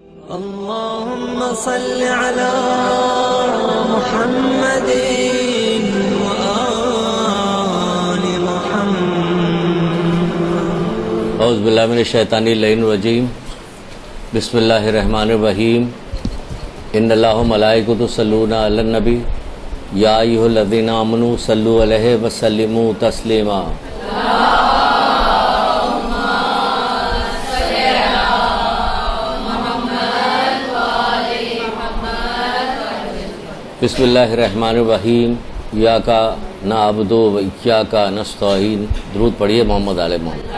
اللهم صل على محمد وآل محمد. اعوذ باللہ من الشیطان اللعین الرجیم. بسم اللہ الرحمن الرحیم. ان اللہ و ملائکۃ یصلون علی النبی یا ایھا الذین آمنوا صلوا علیہ وسلموا تسلیما. بسم اللہ الرحمن الرحیم. ایاک نعبد و ایاک نستعین. درود پڑھیے محمد علیہ محمد.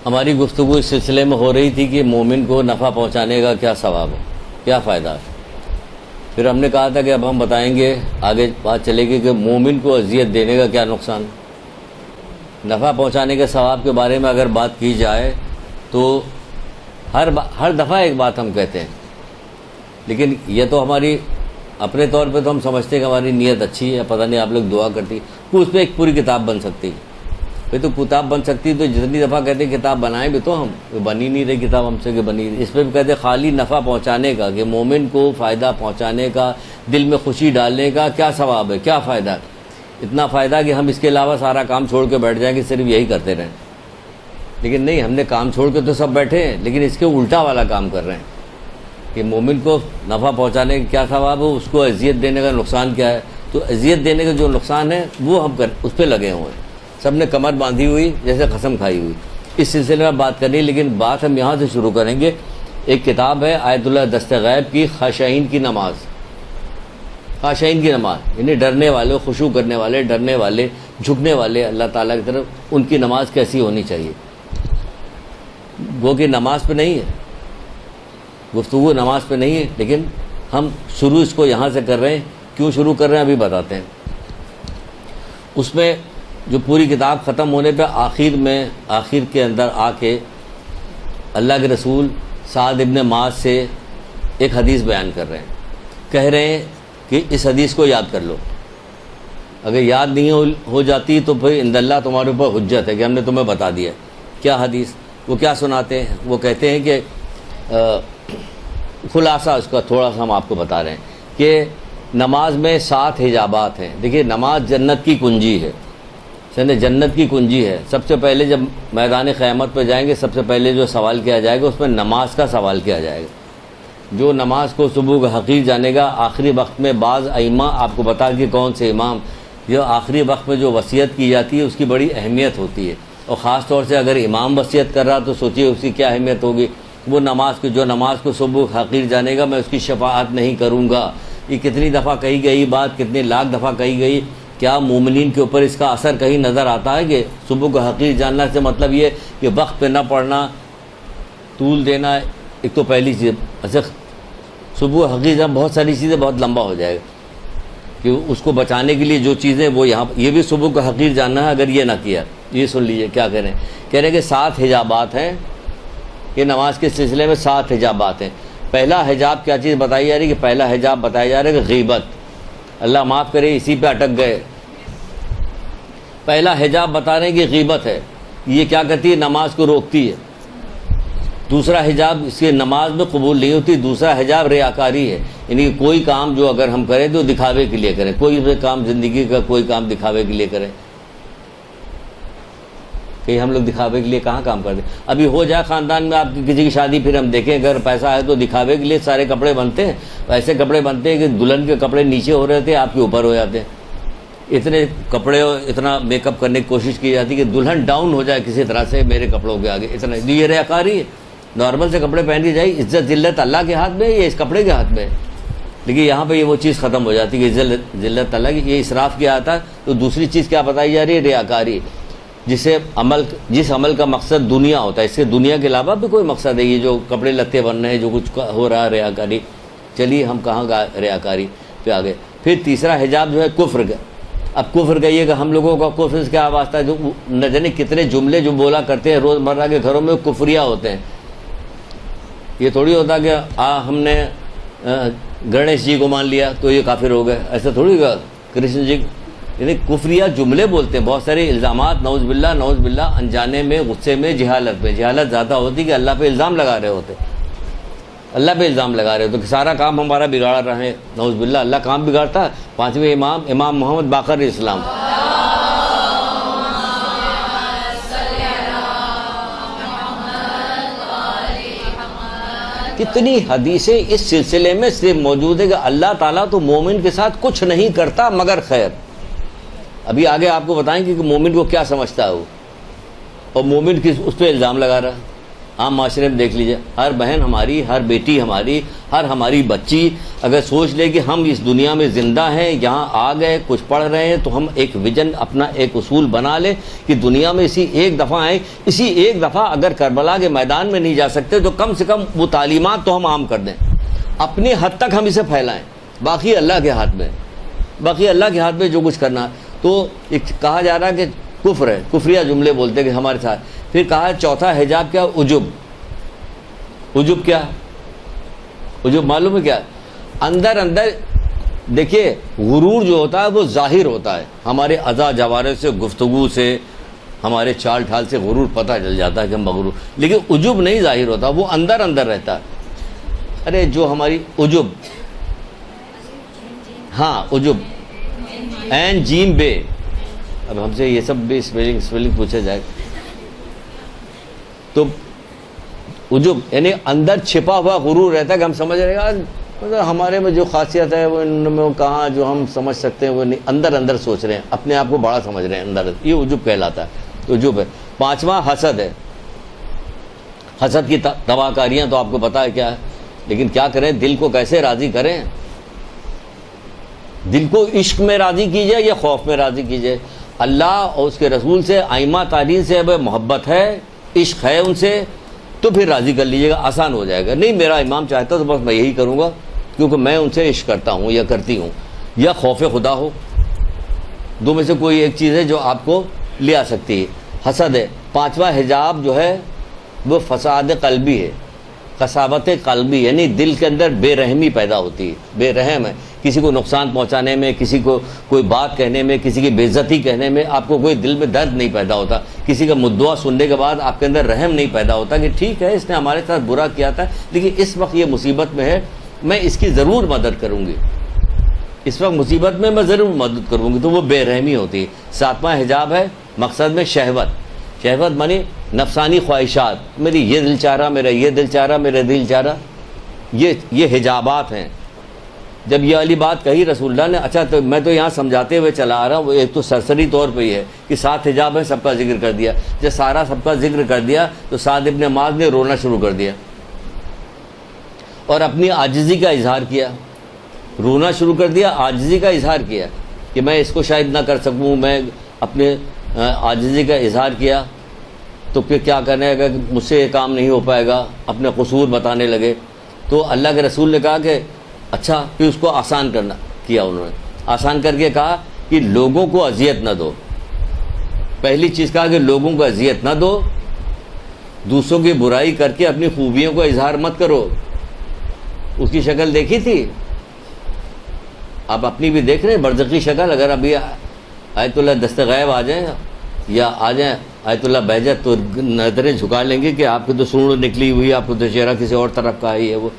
ہماری گفتگو اس سلسلے میں ہو رہی تھی کہ مومن کو نفع پہنچانے کا کیا ثواب ہے، کیا فائدہ ہے. پھر ہم نے کہا تھا کہ اب ہم بتائیں گے، آگے بات چلے گی کہ مومن کو اذیت دینے کا کیا نقصان. نفع پہنچانے کے ثواب کے بارے میں اگر بات کی جائے تو ہر دفعہ ایک بات ہم کہتے ہیں، لیکن یہ تو ہماری اپنے طور پہ تو ہم سمجھتے ہیں کہ ہماری نیت اچھی ہے، پتہ نہیں آپ لوگ دعا کرتی، اس پہ ایک پوری کتاب بن سکتی. تو کتاب بن سکتی تو جتنی دفعہ کہتے ہیں کتاب بنائیں بھی تو ہم بنی نہیں رہی کتاب ہم سے کہ بنی رہی. اس پہ بھی کہتے ہیں خالی نفع پہنچانے کا، کہ مومن کو فائدہ پہنچانے کا، دل میں خوشی ڈالنے کا کیا ثواب ہے، کیا فائدہ ہے. اتنا فائدہ کہ ہم اس کے علاوہ سارا کام چھوڑ کے بیٹھ جائیں کہ صرف یہی کرتے رہیں. لیکن نہیں، ہم نے کام چھوڑ کے تو سب بیٹھے ہیں، لیکن اس کے الٹا والا کام کر رہے ہیں کہ مومن کو نفع پہنچانے کا کیا ثواب ہے، اس کو اذیت دینے کا نقصان کیا ہے. تو اذیت دینے کا جو نقصان ہے وہ ہم اس پہ لگے ہوئے ہیں. سب نے کمر باندھی ہوئی جیسے قسم کھائی ہوئی. اس سلسلے میں بات کرنی، لیکن بات ہم یہاں سے شروع کریں گے. ایک کتاب ہے آیت اللہ دست غیب کی، خاشعین کی نماز. خاشعین کی نماز یعنی ڈرنے والے، خشوع کرنے والے، ڈرنے والے، جھکنے والے اللہ تعالیٰ کی طرف، ان کی نماز کیسی ہونی چاہیے. وہ کہ نماز پہ نہیں ہے، گفتگو نماز پہ نہیں ہے، لیکن ہم شروع اس کو یہاں سے کر رہے ہیں. کیوں شروع کر رہے ہیں ابھی بتاتے ہیں. اس میں جو پوری کتاب ختم ہونے پہ آخر کے اندر آ کے اللہ کے رسول سعد ابن معاذ سے ایک حدیث بیان کر رہے ہیں. کہہ رہے ہیں کہ اس حدیث کو یاد کر لو، اگر یاد نہیں ہو جاتی تو پھر عند اللہ تمہارے اوپر حجت ہے کہ ہم نے تمہیں بتا دیا. کیا حدیث؟ وہ کیا سناتے ہیں؟ وہ کہتے ہیں کہ خلاصہ اس کا تھوڑا سا ہم آپ کو بتا رہے ہیں کہ نماز میں 7 حجابات ہیں. دیکھیے نماز جنت کی کنجی ہے، جنت کی کنجی ہے. سب سے پہلے جب میدان قیامت پہ جائیں گے، سب سے پہلے جو سوال کیا جائے گا اس میں نماز کا سوال کیا جائے گا. جو نماز کو صبح کا حقیر جانے گا، آخری وقت میں بعض ائمہ آپ کو بتا کہ کون سے امام، جو آخری وقت میں جو وصیت کی جاتی ہے اس کی بڑی اہمیت ہوتی ہے. اور خاص طور سے اگر امام وصیت کر رہا تو سوچیے اس کی کیا اہمیت ہوگی. وہ نماز کی، جو نماز کو صبح حقیر جانے گا میں اس کی شفاعت نہیں کروں گا. یہ کتنی دفعہ کہی گئی بات، کتنے لاکھ دفعہ کہی گئی. کیا مومنین کے اوپر اس کا اثر کہیں نظر آتا ہے کہ صبح کو حقیر جاننا سے مطلب یہ کہ وقت پہ نہ پڑھنا، طول دینا. ایک تو پہلی چیز، اچھا صبح حقیر جان بہت ساری چیزیں بہت لمبا ہو جائے گا کہ اس کو بچانے کے لیے جو چیزیں وہ یہاں یہ بھی صبح کو حقیر جاننا ہے. اگر یہ نہ کیا، یہ سن لیجئے کیا کہہ رہے ہیں. کہہ رہے ہیں کہ 7 حجابات ہیں. یہ نماز کے سلسلے میں 7 حجابات ہیں. پہلا حجاب کیا چیز بتائی جا رہی ہے کہ پہلا حجاب بتایا جا رہا ہے کہ غیبت. اللہ معاف کرے اسی پہ اٹک گئے. پہلا حجاب بتا رہے ہیں کہ غیبت ہے. یہ کیا کرتی ہے؟ نماز کو روکتی ہے. دوسرا حجاب اس کے نماز میں قبول نہیں ہوتی. دوسرا حجاب ریاکاری ہے، یعنی کہ کوئی کام جو اگر ہم کریں تو دکھاوے کے لیے کریں. کوئی بھی کام زندگی کا کوئی کام دکھاوے کے لیے کریں. کہ ہم لوگ دکھاوے کے لیے کہاں کام کرتے ہیں. ابھی ہو جائے خاندان میں آپ کی کسی کی شادی، پھر ہم دیکھیں اگر پیسہ ہے تو دکھاوے کے لیے سارے کپڑے بنتے ہیں. ایسے کپڑے بنتے ہیں کہ دلہن کے کپڑے نیچے ہو رہے تھے، آپ کے اوپر ہو جاتے ہیں. اتنے کپڑے اور اتنا میک اپ کرنے کی کوشش کی جاتی کہ دلہن ڈاؤن ہو جائے کسی طرح سے میرے کپڑوں کے آگے. اتنا یہ ریاکاری ہے. نارمل سے کپڑے پہن کے جائے. عزت ذلت اللہ کے ہاتھ میں ہے یا اس کپڑے کے ہاتھ میں ہے. لیکن یہاں پہ یہ وہ چیز ختم ہو جاتی ہے کہ عزت ذلت اللہ کی، یہ اسراف کیا آتا ہے. تو دوسری چیز کیا بتائی جا رہی ہے؟ ریاکاری. جس عمل کا مقصد دنیا ہوتا ہے. اس سے دنیا کے علاوہ بھی کوئی مقصد ہے. یہ جو کپڑے لتے بن رہے ہیں، جو کچھ ہو رہا ہے ریاکاری. چلیے ہم کہاں ریاکاری پہ آ گئے. پھر تیسرا حجاب جو ہے کفر کا. اب کفر کا یہ کہ ہم لوگوں کا کفر سے کیا واسطہ ہے؟ جو نہ جانے کتنے جملے جو بولا کرتے ہیں روزمرہ کے گھروں میں، کفریہ ہوتے ہیں. یہ تھوڑی ہوتا کہ ہم نے گنیش جی کو مان لیا تو یہ کافر ہو گئے. ایسا تھوڑی ہوگا. کرشن جی یعنی کفریہ جملے بولتے ہیں، بہت سارے الزامات، نعوذ باللہ انجانے میں، غصے میں، جہالت میں۔ جہالت زیادہ ہوتی کہ اللہ پہ الزام لگا رہے ہوتے، اللہ پہ الزام لگا رہے ہوتے کہ سارا کام ہمارا بگاڑ رہے ہیں، نعوذ باللہ۔ اللہ کام بگاڑتا؟ پانچویں امام محمد باقر اسلام، کتنی حدیثیں اس سلسلے میں صرف موجود ہے کہ اللہ تعالیٰ تو مومن کے ساتھ کچھ نہیں کرتا مگر خیر۔ ابھی آگے آپ کو بتائیں گے کہ مومن کو کیا سمجھتا ہے وہ، اور مومن اس پہ الزام لگا رہا ہے۔ عام معاشرے میں دیکھ لیجئے، ہر بہن ہماری، ہر بیٹی ہماری، ہر ہماری بچی اگر سوچ لے کہ ہم اس دنیا میں زندہ ہیں، یہاں آ گئے، کچھ پڑھ رہے ہیں، تو ہم ایک ویژن، اپنا ایک اصول بنا لیں کہ دنیا میں اسی ایک دفعہ آئیں، اسی ایک دفعہ اگر کربلا کے میدان میں نہیں جا سکتے تو کم سے کم وہ تعلیمات تو ہم عام کر دیں، اپنی حد تک ہم اسے پھیلائیں، باقی اللہ کے ہاتھ میں، باقی اللہ کے ہاتھ میں جو کچھ کرنا ہے۔ تو کہا جا رہا ہے کہ کفر ہے، کفریہ جملے بولتے کہ ہمارے ساتھ۔ پھر کہا ہے چوتھا حجاب کیا؟ عجب۔ عجب کیا؟ عجب معلوم ہے کیا؟ اندر دیکھیے غرور جو ہوتا ہے وہ ظاہر ہوتا ہے، ہمارے اعضاء جوارح سے، گفتگو سے، ہمارے چال ڈھال سے غرور پتہ چل جاتا ہے کہ ہم مغرور، لیکن عجب نہیں ظاہر ہوتا، وہ اندر رہتا ہے۔ ارے جو ہماری عجب، ہاں عجب، این جیم بے، اب ہم سے یہ سب بھی اسپیلنگ پوچھا جائے تو عجب یعنی اندر چھپا ہوا غرور رہتا ہے کہ ہم سمجھ رہے ہیں ہمارے میں جو خاصیت ہے وہ ان میں کہاں جو ہم سمجھ سکتے ہیں وہ نہیں، اندر سوچ رہے ہیں، اپنے آپ کو بڑا سمجھ رہے ہیں اندر، یہ عجب کہلاتا ہے، عجب ہے۔ پانچواں حسد ہے۔ حسد کی تباہ کاریاں تو آپ کو پتہ ہے کیا ہے، لیکن کیا کریں، دل کو کیسے راضی کریں؟ دل کو عشق میں راضی کیجئے یا خوف میں راضی کیجئے؟ اللہ اور اس کے رسول سے، ائمہ تعلیم سے اگر محبت ہے، عشق ہے ان سے، تو پھر راضی کر لیجیے گا، آسان ہو جائے گا۔ نہیں میرا امام چاہتا تو بس میں یہی کروں گا کیونکہ میں ان سے عشق کرتا ہوں یا کرتی ہوں، یا خوف خدا ہو، دو میں سے کوئی ایک چیز ہے جو آپ کو لے آ سکتی ہے۔ حسد ہے۔ پانچواں حجاب جو ہے وہ فساد قلبی ہے، قساوت قلبی، یعنی دل کے اندر بے رحمی پیدا ہوتی ہے، بے رحم ہے، کسی کو نقصان پہنچانے میں، کسی کو کوئی بات کہنے میں، کسی کی بے عزتی کہنے میں آپ کو کوئی دل میں درد نہیں پیدا ہوتا، کسی کا مدعا سننے کے بعد آپ کے اندر رحم نہیں پیدا ہوتا کہ ٹھیک ہے اس نے ہمارے ساتھ برا کیا تھا لیکن اس وقت یہ مصیبت میں ہے، میں اس کی ضرور مدد کروں گی، اس وقت مصیبت میں ضرور مدد کروں گی، تو وہ بے رحمی ہوتی ہے۔ ساتواں حجاب ہے مقصد میں شہوت۔ شہوت مانی نفسانی خواہشات، میری یہ دل چاہ رہا، میرا یہ دل چاہ رہا، میرا دل چاہ رہا، یہ حجابات ہیں۔ جب یہ والی بات کہی رسول اللہ نے، اچھا تو میں تو یہاں سمجھاتے ہوئے چلا آ رہا ہوں، وہ ایک تو سرسری طور پہ ہی ہے کہ 7 حجاب ہے، سب کا ذکر کر دیا۔ جب سارا سب کا ذکر کر دیا تو سعد ابن معاذ نے رونا شروع کر دیا اور اپنی عاجزی کا اظہار کیا، رونا شروع کر دیا، عاجزی کا اظہار کیا کہ میں اس کو شاید نہ کر سکوں، میں اپنے عاجزی کا اظہار کیا تو پھر کیا کرنے لگا کہ مجھ سے یہ کام نہیں ہو پائے گا، اپنے قصور بتانے لگے۔ تو اللہ کے رسول نے کہا کہ اچھا پھر اس کو آسان کرنا کیا، انہوں نے آسان کر کے کہا کہ لوگوں کو اذیت نہ دو۔ پہلی چیز کہا کہ لوگوں کو اذیت نہ دو، دوسروں کی برائی کر کے اپنی خوبیوں کو اظہار مت کرو۔ اس کی شکل دیکھی تھی آپ، اپنی بھی دیکھ رہے ہیں برزخی شکل، اگر ابھی آیت اللہ دست غیب آ جائیں یا آ جائیں آیت اللہ بہجت تو نظریں جھکا لیں گے کہ آپ کی تو سونڈ نکلی ہوئی، آپ کو تو چہرہ کسی اور طرف کا ہی ہے وہ،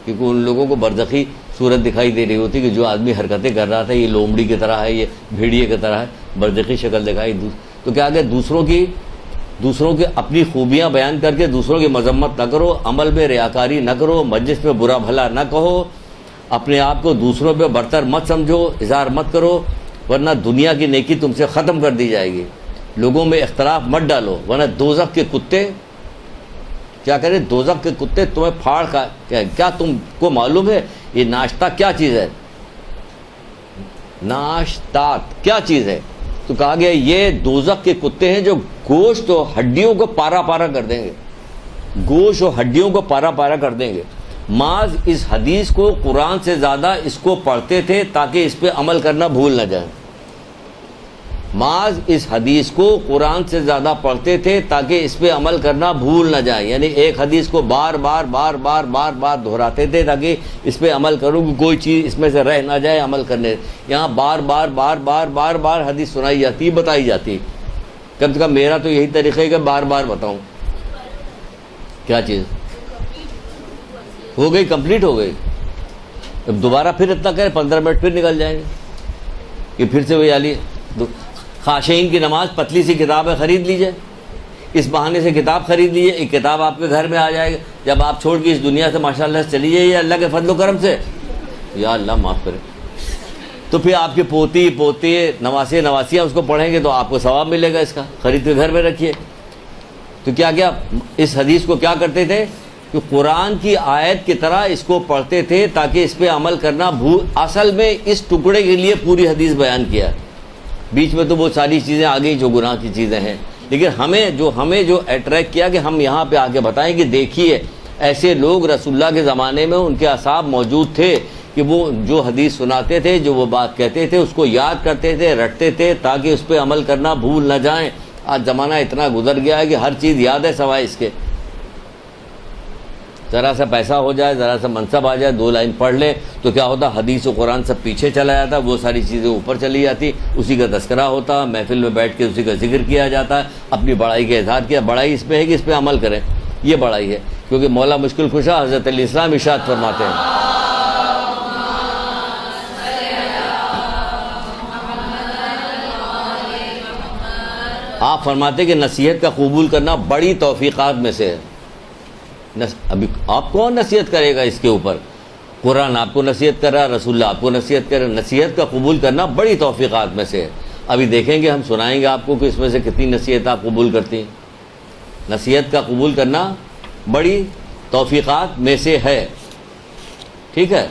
کیونکہ ان لوگوں کو برزخی صورت دکھائی دے رہی ہوتی کہ جو آدمی حرکتیں کر رہا تھا یہ لومڑی کی طرح ہے، یہ بھیڑیے کی طرح ہے، برزخی شکل دکھائی۔ تو کیا کہ دوسروں کی اپنی خوبیاں بیان کر کے دوسروں کی مذمت نہ کرو، عمل میں ریاکاری نہ کرو، مجلس میں برا بھلا نہ کہو، اپنے آپ کو دوسروں پہ برتر مت سمجھو، اظہار مت کرو، ورنہ دنیا کی نیکی تم سے ختم کر دی جائے گی۔ لوگوں میں اختلاف مت ڈالو، ورنہ دوزخ کے کتے کیا کریں، دوزخ کے کتے تمہیں پھاڑ کھا، کیا تم کو معلوم ہے یہ ناشتہ کیا چیز ہے؟ ناشتات کیا چیز ہے؟ تو کہا گیا یہ دوزخ کے کتے ہیں جو گوشت و ہڈیوں کو پارا پارا کر دیں گے، گوشت و ہڈیوں کو پارا پارا کر دیں گے۔ معاذ اس حدیث کو قرآن سے زیادہ اس کو پڑھتے تھے تاکہ اس پہ عمل کرنا بھول نہ جائیں۔ معاذ اس حدیث کو قرآن سے زیادہ پڑھتے تھے تاکہ اس پہ عمل کرنا بھول نہ جائے، یعنی ایک حدیث کو بار بار دہراتے تھے تاکہ اس پہ عمل کروں کہ کوئی چیز اس میں سے رہ نہ جائے عمل کرنے۔ یہاں بار حدیث سنائی جاتی، بتائی جاتی، کم سے کم میرا تو یہی طریقہ ہے کہ بار بتاؤں۔ کیا چیز ہو گئی؟ کمپلیٹ ہو گئی۔ اب دوبارہ پھر اتنا کریں 15 منٹ پھر نکل جائیں گے کہ پھر سے وہی علی خاشعین کی نماز، پتلی سی کتاب ہے، خرید لیجئے، اس بہانے سے کتاب خرید لیجئے، ایک کتاب آپ کے گھر میں آ جائے گا جب آپ چھوڑ کے اس دنیا سے ماشاءاللہ سے چلی جائیے اللہ کے فضل و کرم سے، یا اللہ معاف کرے، تو پھر آپ کے پوتی نواسیاں اس کو پڑھیں گے تو آپ کو ثواب ملے گا اس کا، خرید کے گھر میں رکھیے۔ تو کیا اس حدیث کو کیا کرتے تھے کہ قرآن کی آیت کی طرح اس کو پڑھتے تھے تاکہ اس پہ عمل کرنا اصل میں اس ٹکڑے کے لیے پوری حدیث بیان کیا، بیچ میں تو وہ ساری چیزیں آ گئی جو گناہ کی چیزیں ہیں، لیکن ہمیں جو اٹریکٹ کیا کہ ہم یہاں پہ آ کے بتائیں کہ دیکھیے ایسے لوگ رسول اللہ کے زمانے میں ان کے اصحاب موجود تھے کہ وہ جو حدیث سناتے تھے، جو وہ بات کہتے تھے اس کو یاد کرتے تھے، رٹتے تھے تاکہ اس پہ عمل کرنا بھول نہ جائیں۔ آج زمانہ اتنا گزر گیا ہے کہ ہر چیز یاد ہے سوائے اس کے، ذرا سا پیسہ ہو جائے، ذرا سا منصب آ جائے، 2 لائن پڑھ لے تو کیا ہوتا، حدیث و قرآن سب پیچھے چلا جاتا، وہ ساری چیزیں اوپر چلی جاتی، اسی کا تذکرہ ہوتا، محفل میں بیٹھ کے اسی کا ذکر کیا جاتا ہے، اپنی بڑائی کا اظہار کیا۔ بڑائی اس پہ ہے کہ اس پہ عمل کریں، یہ بڑائی ہے، کیونکہ مولا مشکل کشا حضرت علیہ السلام ارشاد فرماتے ہیں، آپ فرماتے کہ نصیحت کا قبول کرنا بڑی توفیقات میں سے ہے۔ ابھی آپ کون نصیحت کرے گا اس کے اوپر؟ قرآن آپ کو نصیحت کر رہا ہے، رسول اللہ آپ کو نصیحت کر رہا ہے، نصیحت کا قبول کرنا بڑی توفیقات میں سے ہے۔ ابھی دیکھیں گے، ہم سنائیں گے آپ کو کہ اس میں سے کتنی نصیحت آپ قبول کرتی ہیں۔ نصیحت کا قبول کرنا بڑی توفیقات میں سے ہے، ٹھیک ہے۔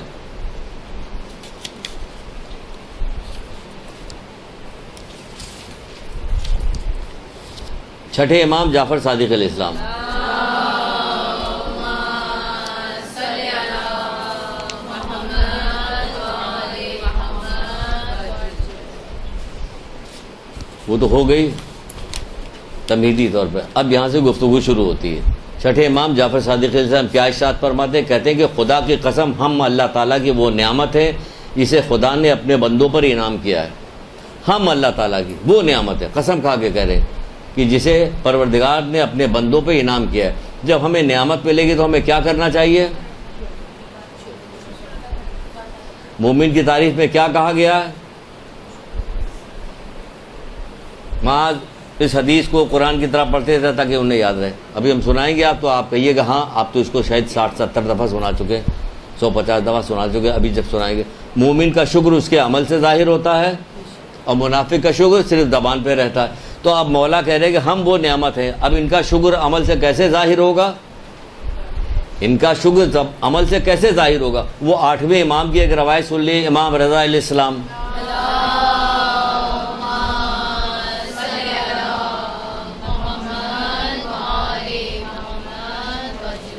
چھٹے امام جعفر صادق علیہ السلام، وہ تو ہو گئی تمہیدی طور پہ، اب یہاں سے گفتگو شروع ہوتی ہے۔ چھٹے امام جعفر صادق علیہ السلام کیا ارشاد فرماتے ہیں؟ کہتے ہیں کہ خدا کی قسم، ہم اللہ تعالیٰ کی وہ نعمت ہے جسے خدا نے اپنے بندوں پر انعام کیا ہے۔ ہم اللہ تعالیٰ کی وہ نعمت ہے، قسم کھا کے کہہ رہے ہیں کہ جسے پروردگار نے اپنے بندوں پہ انعام کیا ہے۔ جب ہمیں نعمت ملے گی تو ہمیں کیا کرنا چاہیے؟ مومن کی تعریف میں کیا کہا گیا ہے؟ معاذ اس حدیث کو قرآن کی طرح پڑھتے تھے تاکہ انہیں یاد رہے۔ ابھی ہم سنائیں گے آپ تو آپ کہیے گا ہاں آپ تو اس کو شاید 60-70 دفعہ سنا چکے، 150 دفعہ سنا چکے، ابھی جب سنائیں گے۔ مومن کا شکر اس کے عمل سے ظاہر ہوتا ہے اور منافق کا شکر صرف زبان پہ رہتا ہے۔ تو اب مولا کہہ رہے ہیں کہ ہم وہ نعمت ہیں، اب ان کا شکر عمل سے کیسے ظاہر ہوگا؟ ان کا شکر عمل سے کیسے ظاہر ہوگا؟ وہ 8ویں امام کی ایک روایت سن لی، امام رضا علیہ السلام،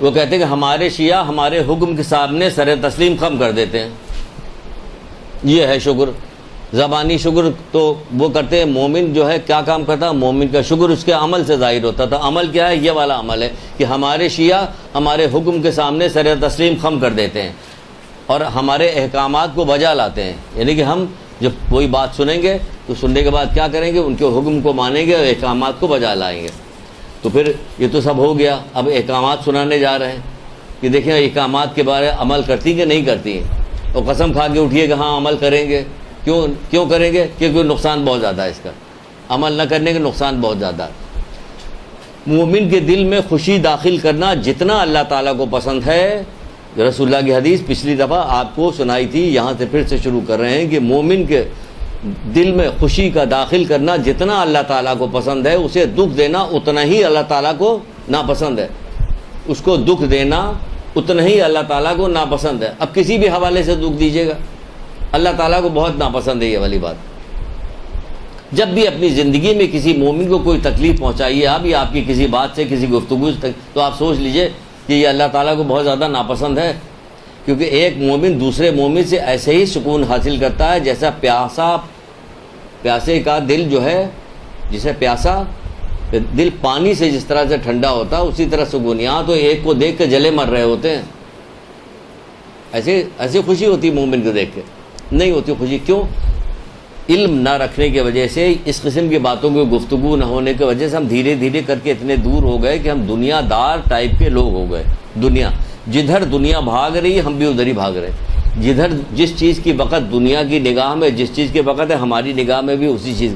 وہ کہتے ہیں کہ ہمارے شیعہ ہمارے حکم کے سامنے سر تسلیم خم کر دیتے ہیں، یہ ہے شکر۔ زبانی شکر تو وہ کرتے ہیں، مومن جو ہے کیا کام کرتا ہے؟ مومن کا شکر اس کے عمل سے ظاہر ہوتا تھا۔ عمل کیا ہے؟ یہ والا عمل ہے کہ ہمارے شیعہ ہمارے حکم کے سامنے سر تسلیم خم کر دیتے ہیں اور ہمارے احکامات کو بجا لاتے ہیں، یعنی کہ ہم جب کوئی بات سنیں گے تو سننے کے بعد کیا کریں گے؟ ان کے حکم کو مانیں گے اور احکامات کو بجا لائیں گے۔ تو پھر یہ تو سب ہو گیا، اب احکامات سنانے جا رہے ہیں کہ دیکھیں احکامات کے بارے عمل کرتی کہ نہیں کرتی ہیں، اور قسم کھا کے اٹھیے کہ ہاں عمل کریں گے۔ کیوں کریں گے؟ کیونکہ نقصان بہت زیادہ ہے اس کا، عمل نہ کرنے کے نقصان بہت زیادہ ہے۔ مومن کے دل میں خوشی داخل کرنا جتنا اللہ تعالیٰ کو پسند ہے، رسول اللہ کی حدیث پچھلی دفعہ آپ کو سنائی تھی، یہاں سے پھر سے شروع کر رہے ہیں کہ مومن کے دل میں خوشی کا داخل کرنا جتنا اللہ تعالیٰ کو پسند ہے، اسے دکھ دینا اتنا ہی اللہ تعالیٰ کو ناپسند ہے، اس کو دکھ دینا اتنا ہی اللہ تعالیٰ کو ناپسند ہے۔ اب کسی بھی حوالے سے دکھ دیجیے گا، اللہ تعالیٰ کو بہت ناپسند ہے یہ والی بات۔ جب بھی اپنی زندگی میں کسی مومن کو کوئی تکلیف پہنچائیے آپ، یا آپ کی کسی بات سے کسی گفتگو سے، تو آپ سوچ لیجئے کہ یہ اللہ تعالیٰ کو بہت زیادہ ناپسند ہے، کیونکہ ایک مومن دوسرے مومن سے ایسے ہی سکون حاصل کرتا ہے جیسا پیاسے کا دل جو ہے، جسے پیاسا دل پانی سے جس طرح سے ٹھنڈا ہوتا ہے، اسی طرح سکون. یہاں تو ایک کو دیکھ کے جلے مر رہے ہوتے ہیں. ایسے خوشی ہوتی مومن کو دیکھ کے؟ نہیں ہوتی خوشی. کیوں؟ علم نہ رکھنے کی وجہ سے، اس قسم کی باتوں کی گفتگو نہ ہونے کی وجہ سے ہم دھیرے دھیرے کر کے اتنے دور ہو گئے کہ ہم دنیا دار ٹائپ کے لوگ ہو گئے. جدھر دنیا بھاگ رہی ہم بھی ادھر ہی بھاگ رہے. جدھر جس چیز کی وقت دنیا کی نگاہ میں، جس چیز کی وقت ہے ہماری نگاہ میں بھی اسی چیز.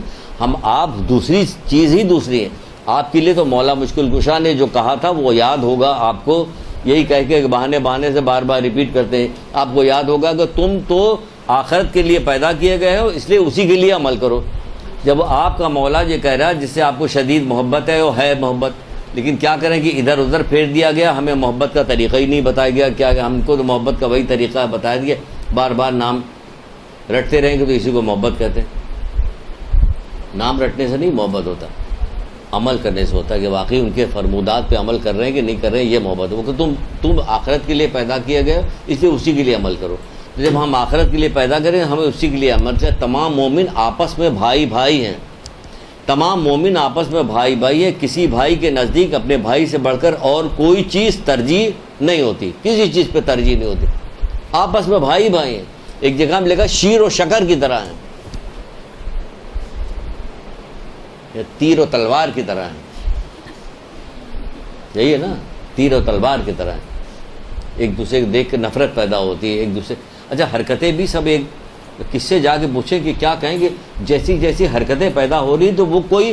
آپ دوسری چیز ہی دوسری ہے. آپ کے لیے تو مولا مشکل کشا نے جو کہا تھا وہ یاد ہوگا آپ کو. یہی کہہ کے بہانے سے بار بار ریپیٹ کرتے ہیں. آپ کو یاد ہوگا کہ تم تو آخرت کے لیے پیدا کیے گئے ہو، اس لیے اسی کے لیے عمل کرو. جب آپ کا مولا یہ کہہ رہا ہے جس سے آپ کو شدید محبت ہے، وہ ہے محبت، لیکن کیا کریں کہ ادھر ادھر پھیر دیا گیا. ہمیں محبت کا طریقہ ہی نہیں بتایا گیا. کیا ہم کو تو محبت کا وہی طریقہ بتایا گیا، بار بار نام رٹتے رہیں گے تو اسی کو محبت کہتے ہیں. نام رٹنے سے نہیں محبت ہوتا، عمل کرنے سے ہوتا ہے کہ واقعی ان کے فرمودات پہ عمل کر رہے ہیں کہ نہیں کر رہے ہیں، یہ محبت ہے. وہ کہ تم آخرت کے لیے پیدا کیے گئے، اس لیے اسی کے لیے عمل کرو. جب ہم آخرت کے لیے پیدا کریں ہمیں اسی کے لیے عمل سے. تمام مومن آپس میں بھائی بھائی ہیں. تمام مومن آپس میں بھائی بھائی ہیں. کسی بھائی کے نزدیک اپنے بھائی سے بڑھ کر اور کوئی چیز ترجیح نہیں ہوتی، کسی چیز پہ ترجیح نہیں ہوتی. آپس میں بھائی بھائی ہیں. ایک جگہ میں لکھا شیر و شکر کی طرح ہیں، یا تیر و تلوار کی طرح ہیں. یہی ہے نا، تیر و تلوار کی طرح ہیں. ایک دوسرے کو دیکھ کے نفرت پیدا ہوتی ہے ایک دوسرے. اچھا حرکتیں بھی سب ایک کس سے جا کے پوچھیں کہ کیا کہیں گے. جیسی جیسی حرکتیں پیدا ہو رہی تو وہ کوئی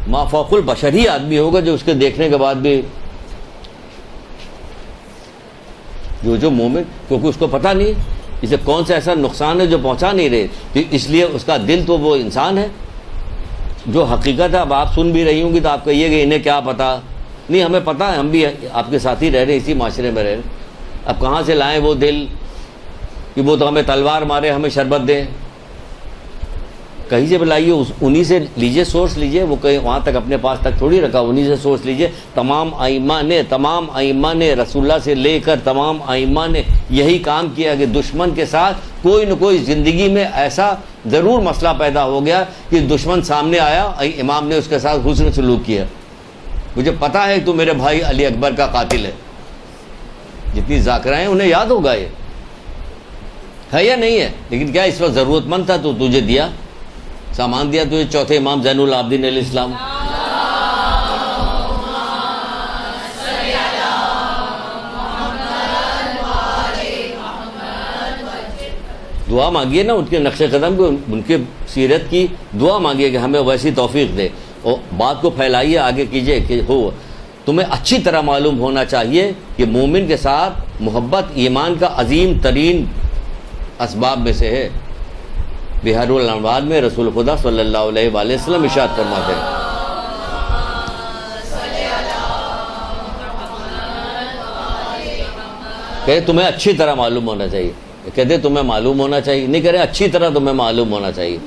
مافوق البشر ہی آدمی ہوگا جو اس کے دیکھنے کے بعد بھی جو مومن، کیونکہ اس کو پتہ نہیں اسے کون سا ایسا نقصان ہے جو پہنچا نہیں رہے، تو اس لیے اس کا دل تو وہ انسان ہے جو حقیقت ہے. اب آپ سن بھی رہی ہوں گی تو آپ کہیے کہ انہیں کیا پتہ. نہیں، ہمیں پتہ ہے، ہم بھی آپ کے ساتھ ہی رہ رہے ہیں، اسی معاشرے میں رہ رہے ہیں. اب کہاں سے لائیں وہ دل کہ وہ تو ہمیں تلوار مارے ہمیں شربت دیں؟ کہیں سے بھی لائیے، انہی سے لیجئے، سورس لیجئے. وہ کہیں وہاں تک اپنے پاس تک تھوڑی رکھا، انہی سے سورس لیجئے. تمام ائمہ نے رسول اللہ سے لے کر تمام ائمہ نے یہی کام کیا کہ دشمن کے ساتھ کوئی نہ کوئی زندگی میں ایسا ضرور مسئلہ پیدا ہو گیا کہ دشمن سامنے آیا، امام نے اس کے ساتھ حسن سلوک کیا. مجھے پتہ ہے کہ تو میرے بھائی علی اکبر کا قاتل ہے. جتنی ذاکرہ ہیں انہیں یاد ہوگا یہ ہے یا نہیں ہے. لیکن کیا اس وقت ضرورت مند تھا تو تجھے دیا، سامان دیا تجھے چوتھے امام زین العابدین علیہ السلام. دعا مانگیے نا ان کے نقش قدم کو، ان کے سیرت کی دعا مانگیے کہ ہمیں ویسی توفیق دے. اور بات کو پھیلائیے، آگے کیجئے کہ ہو. تمہیں اچھی طرح معلوم ہونا چاہیے کہ مومن کے ساتھ محبت ایمان کا عظیم ترین اسباب میں سے ہے. بحر الانوار میں رسول خدا صلی اللہ علیہ وآلہ وسلم ارشاد فرماتے ہیں کہ تمہیں اچھی طرح معلوم ہونا چاہیے. کہتے تمہیں معلوم ہونا چاہیے، نہیں کہہ رہے اچھی طرح تمہیں معلوم ہونا چاہیے.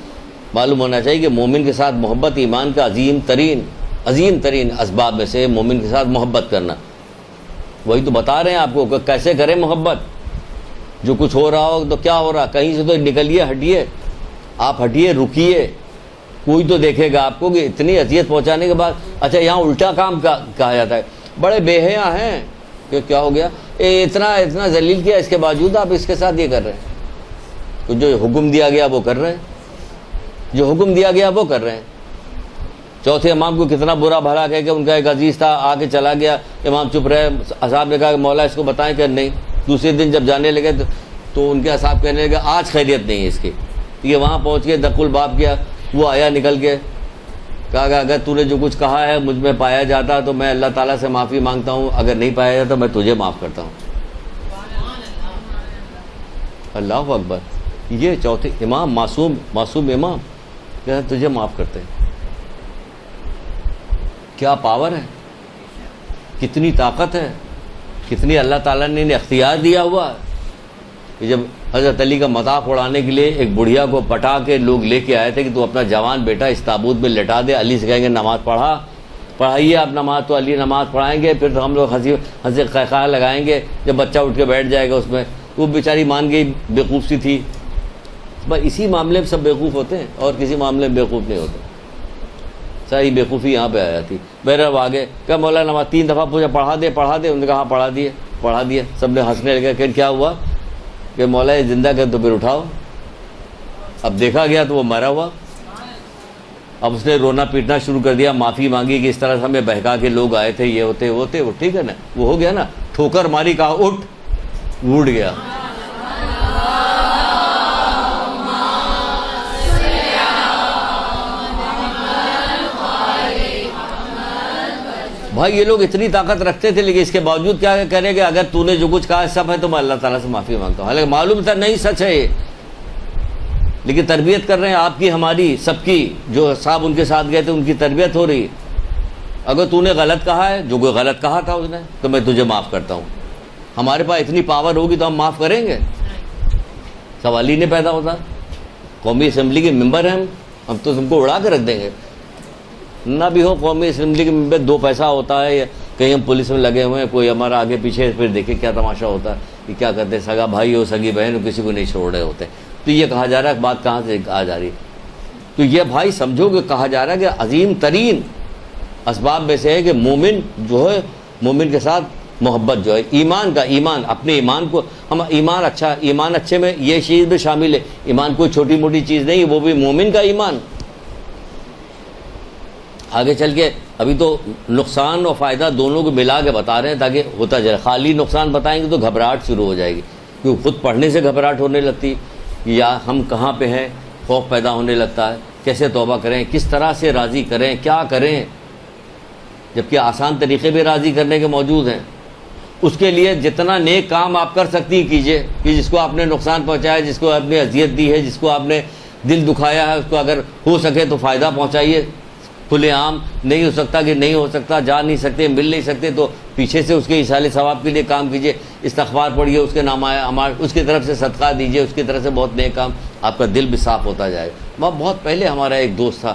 معلوم ہونا چاہیے کہ مومن کے ساتھ محبت ایمان کا عظیم ترین اسباب میں سے مومن کے ساتھ محبت کرنا. وہی تو بتا رہے ہیں آپ کو کہ کیسے کریں محبت. جو کچھ ہو رہا ہو تو کیا ہو رہا، کہیں سے تو نکلیے، ہٹیے. آپ ہٹیے، رکیے. کوئی تو دیکھے گا آپ کو کہ اتنی اذیت پہنچانے کے بعد. اچھا یہاں الٹا کام کہا جاتا ہے، بڑے بے حیا ہیں کہ کیا ہو گیا، اتنا ذلیل کیا، اس کے باوجود آپ اس کے ساتھ یہ کر رہے ہیں. جو حکم دیا گیا وہ کر رہے ہیں، جو حکم دیا گیا وہ کر رہے ہیں. چوتھے امام کو کتنا برا بھلا کہہ کہ ان کا ایک عزیز تھا آ کے چلا گیا، امام چپ رہے. اصحاب نے کہا کہ مولا اس کو بتائیں کہ نہیں. دوسرے دن جب جانے لگے تو ان کے اصحاب کہنے لگے آج خیریت نہیں ہے اس کی. یہ وہاں پہنچ کے دق الباب کیا. وہ آیا نکل کے، کہا کہ اگر تو نے جو کچھ کہا ہے مجھ میں پایا جاتا تو میں اللہ تعالیٰ سے معافی مانگتا ہوں، اگر نہیں پایا جاتا میں تجھے معاف کرتا ہوں. اللہ اکبر. یہ چوتھے امام، معصوم امام کہ تجھے معاف کرتے ہیں. کیا پاور ہے، کتنی طاقت ہے، کتنی اللہ تعالیٰ نے انہیں اختیار دیا ہوا ہے. جب حضرت علی کا مذاق اڑانے کے لیے ایک بڑھیا کو پٹا کے لوگ لے کے آئے تھے کہ تو اپنا جوان بیٹا اس تابوت میں لٹا دے. علی سے کہیں گے نماز پڑھائیے آپ نماز. تو علی نماز پڑھائیں گے، پھر تو ہم لوگ ہنسی قہقہ لگائیں گے. جب بچہ اٹھ کے بیٹھ جائے گا اس میں، وہ بیچاری مان گئی، بیوقوف سی تھی. بس اسی معاملے میں سب بیوقوف ہوتے ہیں اور کسی معاملے میں بیوقوف نہیں ہوتے. ساری بیوقوفی یہاں پہ آیا تھی. بہرحال آگے کہ مولانا نماز 3 دفعہ پوچھا پڑھا دے. انہوں نے کہا ہاں پڑھا دیا. سب نے ہنسنے لگا کہ کیا ہوا کہ مولا یہ زندہ کر تو پھر اٹھاؤ. اب دیکھا گیا تو وہ مرا ہوا. اب اس نے رونا پیٹنا شروع کر دیا, معافی مانگی کہ اس طرح سے ہمیں بہکا کے لوگ آئے تھے, یہ ہوتے وہ ٹھیک ہے نا, وہ ہو گیا نا. ٹھوکر ماری, کہا اٹھ گیا. بھائی یہ لوگ اتنی طاقت رکھتے تھے, لیکن اس کے باوجود کیا کریں گے, اگر تو نے جو کچھ کہا سب ہے تو میں اللہ تعالیٰ سے معافی مانگتا ہوں. حالانکہ معلوم تھا نہیں سچ ہے یہ, لیکن تربیت کر رہے ہیں آپ کی, ہماری, سب کی. جو صاحب ان کے ساتھ گئے تھے ان کی تربیت ہو رہی ہے. اگر تو نے غلط کہا ہے, جو کوئی غلط کہا تھا اس نے, تو میں تجھے معاف کرتا ہوں. ہمارے پاس اتنی پاور ہوگی تو ہم معاف کریں گے؟ سوال ہی نہیں پیدا ہوتا. قومی اسمبلی کے ممبر ہیں ہم تو تم کو اڑا کے رکھ دیں گے. نہ بھی ہو قومی اسمبلی کے ممبر, 2 پیسہ ہوتا ہے, یا کہیں ہم پولیس میں لگے ہوئے ہیں, کوئی ہمارا آگے پیچھے, پھر دیکھیں کیا تماشا ہوتا ہے کہ کیا کرتے ہیں, سگا بھائی ہو سگی بہن ہو, کسی کو نہیں چھوڑ رہے ہوتے. تو یہ کہا جا رہا ہے, بات کہاں سے آ جا رہی ہے؟ تو یہ بھائی سمجھو کہ کہا جا رہا ہے کہ عظیم ترین اسباب میں سے ہے کہ مومن جو ہے, مومن کے ساتھ محبت جو ہے, ایمان اپنے ایمان کو, ہم ایمان اچھے میں یہ چیز بھی شامل ہے. ایمان کوئی چھوٹی موٹی چیز نہیں, وہ بھی مومن کا ایمان. آگے چل کے ابھی تو نقصان اور فائدہ دونوں کو ملا کے بتا رہے ہیں تاکہ ہوتا جائے. خالی نقصان بتائیں گے تو گھبراہٹ شروع ہو جائے گی, کیونکہ خود پڑھنے سے گھبراہٹ ہونے لگتی, یا ہم کہاں پہ ہیں, خوف پیدا ہونے لگتا ہے, کیسے توبہ کریں, کس طرح سے راضی کریں, کیا کریں, جبکہ آسان طریقے بھی راضی کرنے کے موجود ہیں. اس کے لیے جتنا نیک کام آپ کر سکتی کیجئے, کہ جس کو آپ نے نقصان پہنچایا, جس کو آپ نے اذیت دی ہے, جس کو آپ نے دل دکھایا ہے, اس کو اگر ہو سکے تو فائدہ پہنچائیے. کھلے عام نہیں ہو سکتا کہ نہیں ہو سکتا, جا نہیں سکتے, مل نہیں سکتے, تو پیچھے سے اس کے ایصال ثواب کے لیے کام کیجئے. استغفار پڑھیے, اس کے نام اس کی طرف سے صدقہ دیجئے, اس کی طرف سے بہت نیک کام, آپ کا دل بھی صاف ہوتا جائے. بہت پہلے ہمارا ایک دوست تھا,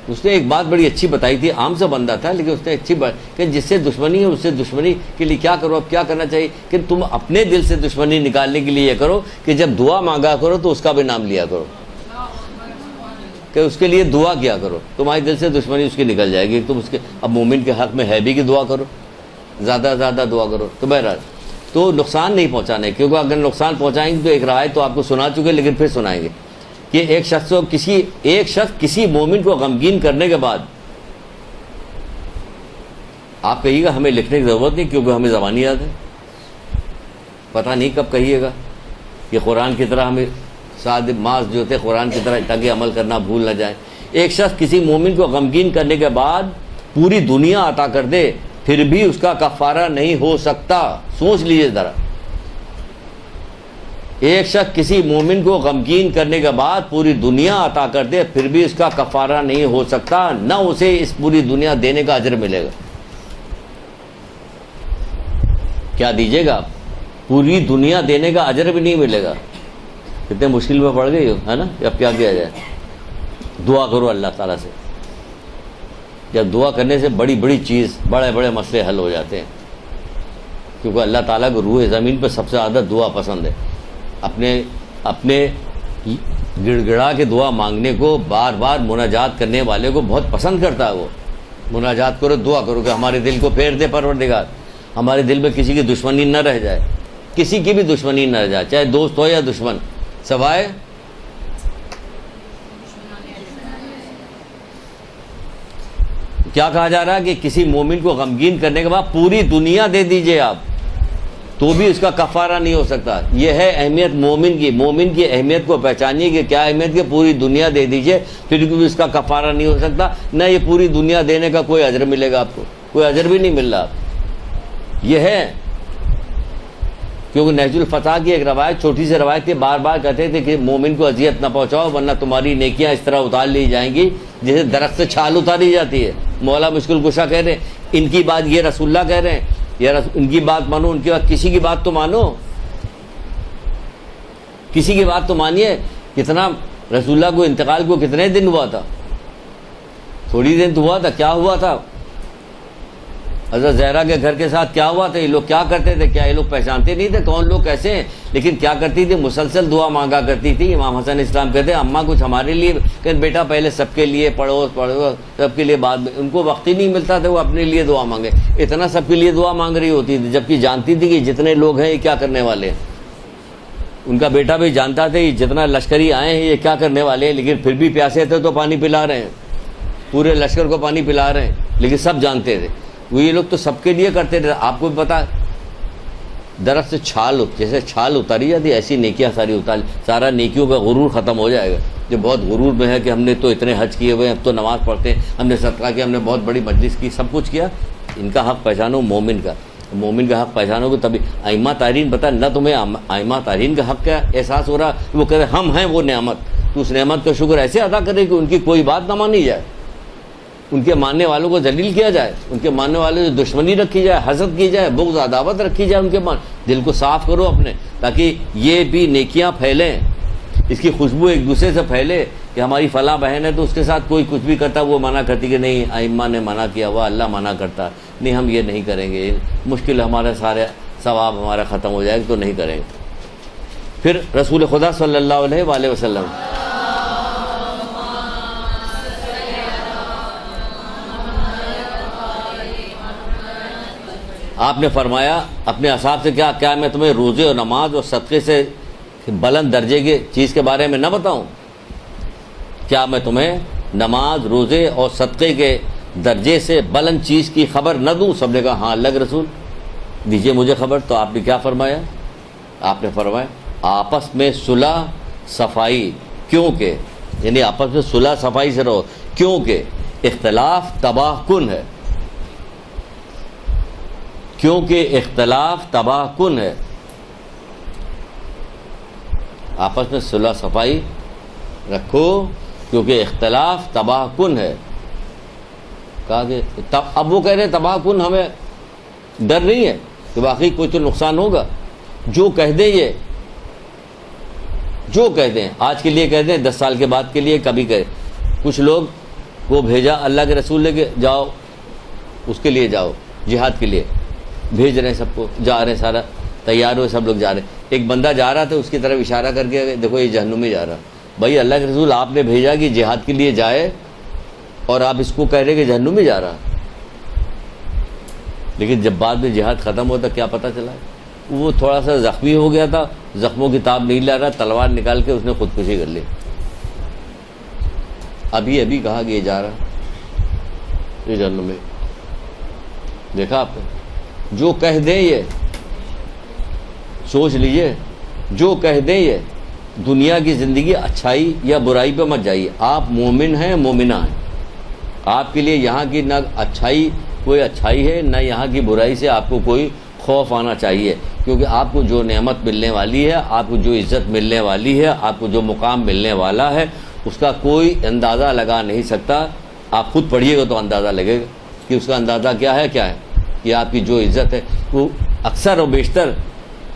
اس نے ایک بات بڑی اچھی بتائی تھی. عام سا بندہ تھا, لیکن اس نے اچھی بات کہ جس سے دشمنی ہے اس سے دشمنی کے لیے کیا کرو, اب کیا کرنا چاہیے کہ تم اپنے دل سے دشمنی نکالنے کے لیے یہ کرو کہ جب دعا مانگا کرو تو اس کا بھی نام لیا کرو, کہ اس کے لیے دعا کیا کرو, تمہارے دل سے دشمنی اس کی نکل جائے گی. تم اس کے, اب مومن کے حق میں ہے بھی کہ دعا کرو, زیادہ سے زیادہ دعا کرو. تو بہرحال تو نقصان نہیں پہنچانے, کیونکہ اگر نقصان پہنچائیں گے تو ایک رائے تو آپ کو سنا چکے, لیکن پھر سنائیں گے کہ ایک شخص کسی مومن کو غمگین کرنے کے بعد, آپ کہیے گا ہمیں لکھنے کی ضرورت نہیں کیونکہ ہمیں زبانی یاد ہے, پتہ نہیں کب کہیے گا. یہ قرآن کی طرح ہمیں ساتھ ماس جو تھے قرآن کی طرح تاکہ عمل کرنا بھول نہ جائے. ایک شخص کسی مومن کو غمگین کرنے کے بعد پوری دنیا عطا کر دے, پھر بھی اس کا کفارہ نہیں ہو سکتا. سوچ لیجئے ذرا, ایک شخص کسی مومن کو غمگین کرنے کے بعد پوری دنیا عطا کر دے, پھر بھی اس کا کفارہ نہیں ہو سکتا, نہ اسے اس پوری دنیا دینے کا اجر ملے گا. کیا دیجیے گا آپ؟ پوری دنیا دینے کا اجر بھی نہیں ملے گا. کتنے مشکل میں پڑ گئی ہو, ہے نا. اب کیا کیا جائے؟ دعا کرو اللہ تعالیٰ سے. جب دعا کرنے سے بڑی بڑی چیز, بڑے بڑے مسئلے حل ہو جاتے ہیں, کیونکہ اللہ تعالیٰ کو روح زمین پہ سب سے زیادہ دعا پسند ہے. اپنے گڑ گڑا کے دعا مانگنے کو, بار بار مناجات کرنے والے کو بہت پسند کرتا ہے. وہ مناجات کرو, دعا کرو کہ ہمارے دل کو پھیر دے پروردگار, ہمارے دل میں کسی کی دشمنی نہ رہ جائے, کسی کی بھی دشمنی نہ رہ جائے, چاہے دوست ہو یا دشمن, سوائے کیا کہا جا رہا ہے کہ کسی مومن کو غمگین کرنے کے بعد پوری دنیا دے دیجئے آپ, تو بھی اس کا کفارہ نہیں ہو سکتا. یہ ہے اہمیت مومن کی اہمیت کو پہچانیے کہ کیا اہمیت کہ پوری دنیا دے دیجئے, پھر بھی اس کا کفارہ نہیں ہو سکتا, نہ یہ پوری دنیا دینے کا کوئی اجر ملے گا آپ کو, کوئی اجر بھی نہیں مل رہا. یہ ہے کیونکہ نہج الفتح کی ایک روایت, چھوٹی سی روایت تھی, بار بار کہتے تھے کہ مومن کو اذیت نہ پہنچاؤ ورنہ تمہاری نیکیاں اس طرح اتار لی جائیں گی جیسے درخت سے چھال اتاری جاتی ہے. مولا مشکل کشا کہہ رہے ہیں, ان کی بات یہ رسول اللہ کہہ رہے ہیں, ان کی بات مانو, ان کی بات, کسی کی بات تو مانو, کسی کی بات تو مانیے. کتنا رسول اللہ کو انتقال کو کتنے دن ہوا تھا؟ تھوڑی دن تو ہوا تھا. کیا ہوا تھا حضرت زہرا کے گھر کے ساتھ کیا ہوا تھا؟ یہ لوگ کیا کرتے تھے؟ کیا یہ لوگ پہچانتے نہیں تھے کون لوگ کیسے ہیں؟ لیکن کیا کرتی تھی؟ مسلسل دعا مانگا کرتی تھی. امام حسن اسلام کہتے ہیں اماں کچھ ہمارے لیے، کہ بیٹا پہلے سب کے لیے پڑھو سب کے لیے، بعد میں ان کو وقت ہی نہیں ملتا تھا وہ اپنے لیے دعا مانگے. اتنا سب کے لیے دعا مانگ رہی ہوتی تھی، جبکہ جانتی تھی کہ جتنے لوگ ہیں یہ کیا کرنے والے ہیں. ان کا بیٹا بھی جانتا تھا جتنا لشکری آئے ہیں یہ کیا کرنے والے ہیں، لیکن پھر بھی پیاسے تھے تو پانی پلا رہے ہیں، پورے لشکر کو پانی پلا رہے ہیں. لیکن سب جانتے تھے وہ یہ لوگ تو سب کے لیے کرتے تھے. آپ کو بھی پتا درخت سے چھال جیسے چھال اتاری جاتی ایسی نیکیاں ساری اتار، سارا نیکیوں کا غرور ختم ہو جائے گا. جو بہت غرور میں ہے کہ ہم نے تو اتنے حج کیے ہوئے ہیں، اب تو نماز پڑھتے ہیں، ہم نے صدقہ کیا، ہم نے بہت بڑی مجلس کی، سب کچھ کیا. ان کا حق پہچانو مومن کا، مومن کا حق پہچانو گے تبھی. ائمہ تارین بتا نہ تمہیں ائمہ تارین کا حق کا احساس ہو رہا، وہ کہتے ہیں ہم ہیں وہ نعمت، تو اس نعمت کا شکر ایسے ادا کرے کہ ان کی کوئی بات نہ مانی جائے، ان کے ماننے والوں کو ذلیل کیا جائے، ان کے ماننے والوں سے دشمنی رکھی جائے، حسد کی جائے، بغض عداوت رکھی جائے. ان کے دل کو صاف کرو اپنے، تاکہ یہ بھی نیکیاں پھیلیں، اس کی خوشبو ایک دوسرے سے پھیلے کہ ہماری فلاں بہن ہے تو اس کے ساتھ کوئی کچھ بھی کرتا وہ منع کرتی کہ نہیں ائمہ نے منع کیا ہوا، اللہ منع کرتا، نہیں ہم یہ نہیں کریں گے، مشکل ہمارے سارے ثواب ہمارا ختم ہو جائے گا تو نہیں کریں گے. پھر رسول خدا صلی اللہ علیہ وآلہ وسلم آپ نے فرمایا اپنے اصحاب سے کیا میں تمہیں روزے اور نماز اور صدقے سے بلند درجے کی چیز کے بارے میں نہ بتاؤں؟ کیا میں تمہیں نماز، روزے اور صدقے کے درجے سے بلند چیز کی خبر نہ دوں؟ سب نے کہا ہاں اللہ کے رسول دیجئے مجھے خبر. تو آپ نے کیا فرمایا؟ آپ نے فرمایا آپس میں صلح صفائی، کیونکہ یعنی آپس میں صلح صفائی سے رہو، کیونکہ اختلاف تباہ کن ہے، کیونکہ اختلاف تباہ کن ہے. آپس میں صلح صفائی رکھو کیونکہ اختلاف تباہ کن ہے. کہا کہ اب وہ کہہ رہے ہیں تباہ کن، ہمیں ڈر نہیں ہے کہ واقعی کوئی تو نقصان ہوگا. جو کہہ دیں یہ جو کہہ دیں، آج کے لیے کہہ دیں، 10 سال کے بعد کے لیے کبھی کہے. کچھ لوگ کو بھیجا اللہ کے رسول لے کے جاؤ، اس کے لیے جاؤ، جہاد کے لیے بھیج رہے ہیں، سب کو جا رہے ہیں، سارا تیار ہوئے سب لوگ جا رہے ہیں. ایک بندہ جا رہا تھا، اس کی طرف اشارہ کر کے دیکھو یہ جہنم میں جا رہا. بھائی اللہ کے رسول آپ نے بھیجا کہ جہاد کے لیے جائے اور آپ اس کو کہہ رہے کہ جہنم میں جا رہا. لیکن جب بعد میں جہاد ختم ہوتا کیا پتہ چلا؟ وہ تھوڑا سا زخمی ہو گیا تھا، زخموں کی تاب نہیں لا رہا، تلوار نکال کے اس نے خودکشی کر لی. ابھی کہا کہ یہ جا رہا یہ جہنم میں. دیکھا آپ نے؟ جو کہہ دیں یہ سوچ لیجئے، جو کہہ دیں یہ دنیا کی زندگی اچھائی یا برائی پہ مت جائیے. آپ مومن ہیں، مومنہ ہیں، آپ کے لیے یہاں کی نہ اچھائی کوئی اچھائی ہے نہ یہاں کی برائی سے آپ کو کوئی خوف آنا چاہیے. کیونکہ آپ کو جو نعمت ملنے والی ہے، آپ کو جو عزت ملنے والی ہے، آپ کو جو مقام ملنے والا ہے، اس کا کوئی اندازہ لگا نہیں سکتا. آپ خود پڑھیے گا تو اندازہ لگے گا کہ اس کا اندازہ کیا ہے کہ آپ کی جو عزت ہے وہ اکثر اور بیشتر.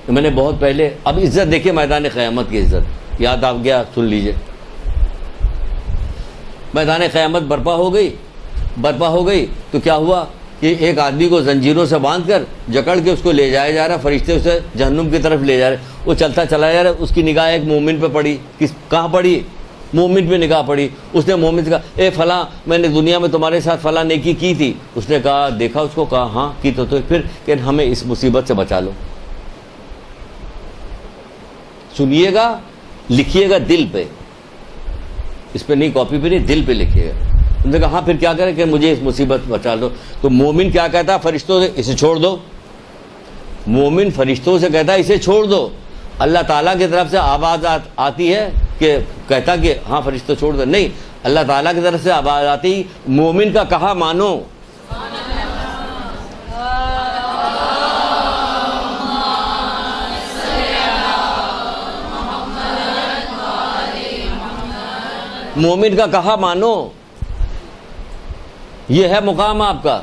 میں نے بہت پہلے، اب عزت دیکھیں میدان قیامت کی عزت یاد آپ گیا، سن لیجئے. میدان قیامت برپا ہو گئی تو کیا ہوا کہ ایک آدمی کو زنجیروں سے باندھ کر جکڑ کے اس کو لے جایا جا رہا، فرشتے اسے جہنم کی طرف لے جا رہے. وہ چلتا چلا جا رہا، اس کی نگاہ ایک مومن پہ پڑی. کہاں پڑی؟ مومن پہ نگاہ پڑی. اس نے مومن سے کہا اے فلاں، میں نے دنیا میں تمہارے ساتھ فلاں نیکی کی تھی. اس نے کہا دیکھا اس کو، کہا ہاں کی تو پھر کہ ہمیں اس مصیبت سے بچا لو. سنیے گا، لکھیے گا دل پہ، اس پہ نہیں، کاپی پہ نہیں، دل پہ لکھیے گا. انہوں نے کہا ہاں پھر کیا کریں کہ مجھے اس مصیبت بچا دو. تو مومن کیا کہتا ہے فرشتوں سے؟ اسے چھوڑ دو. مومن فرشتوں سے کہتا ہے اسے چھوڑ دو. اللہ تعالیٰ کی طرف سے آواز آتی ہے کہ کہتا کہ ہاں فرشتوں چھوڑ دو؟ نہیں، اللہ تعالیٰ کی طرف سے آواز آتی مومن کا کہا مانو. مومن کا کہا مانو. یہ ہے مقام آپ کا.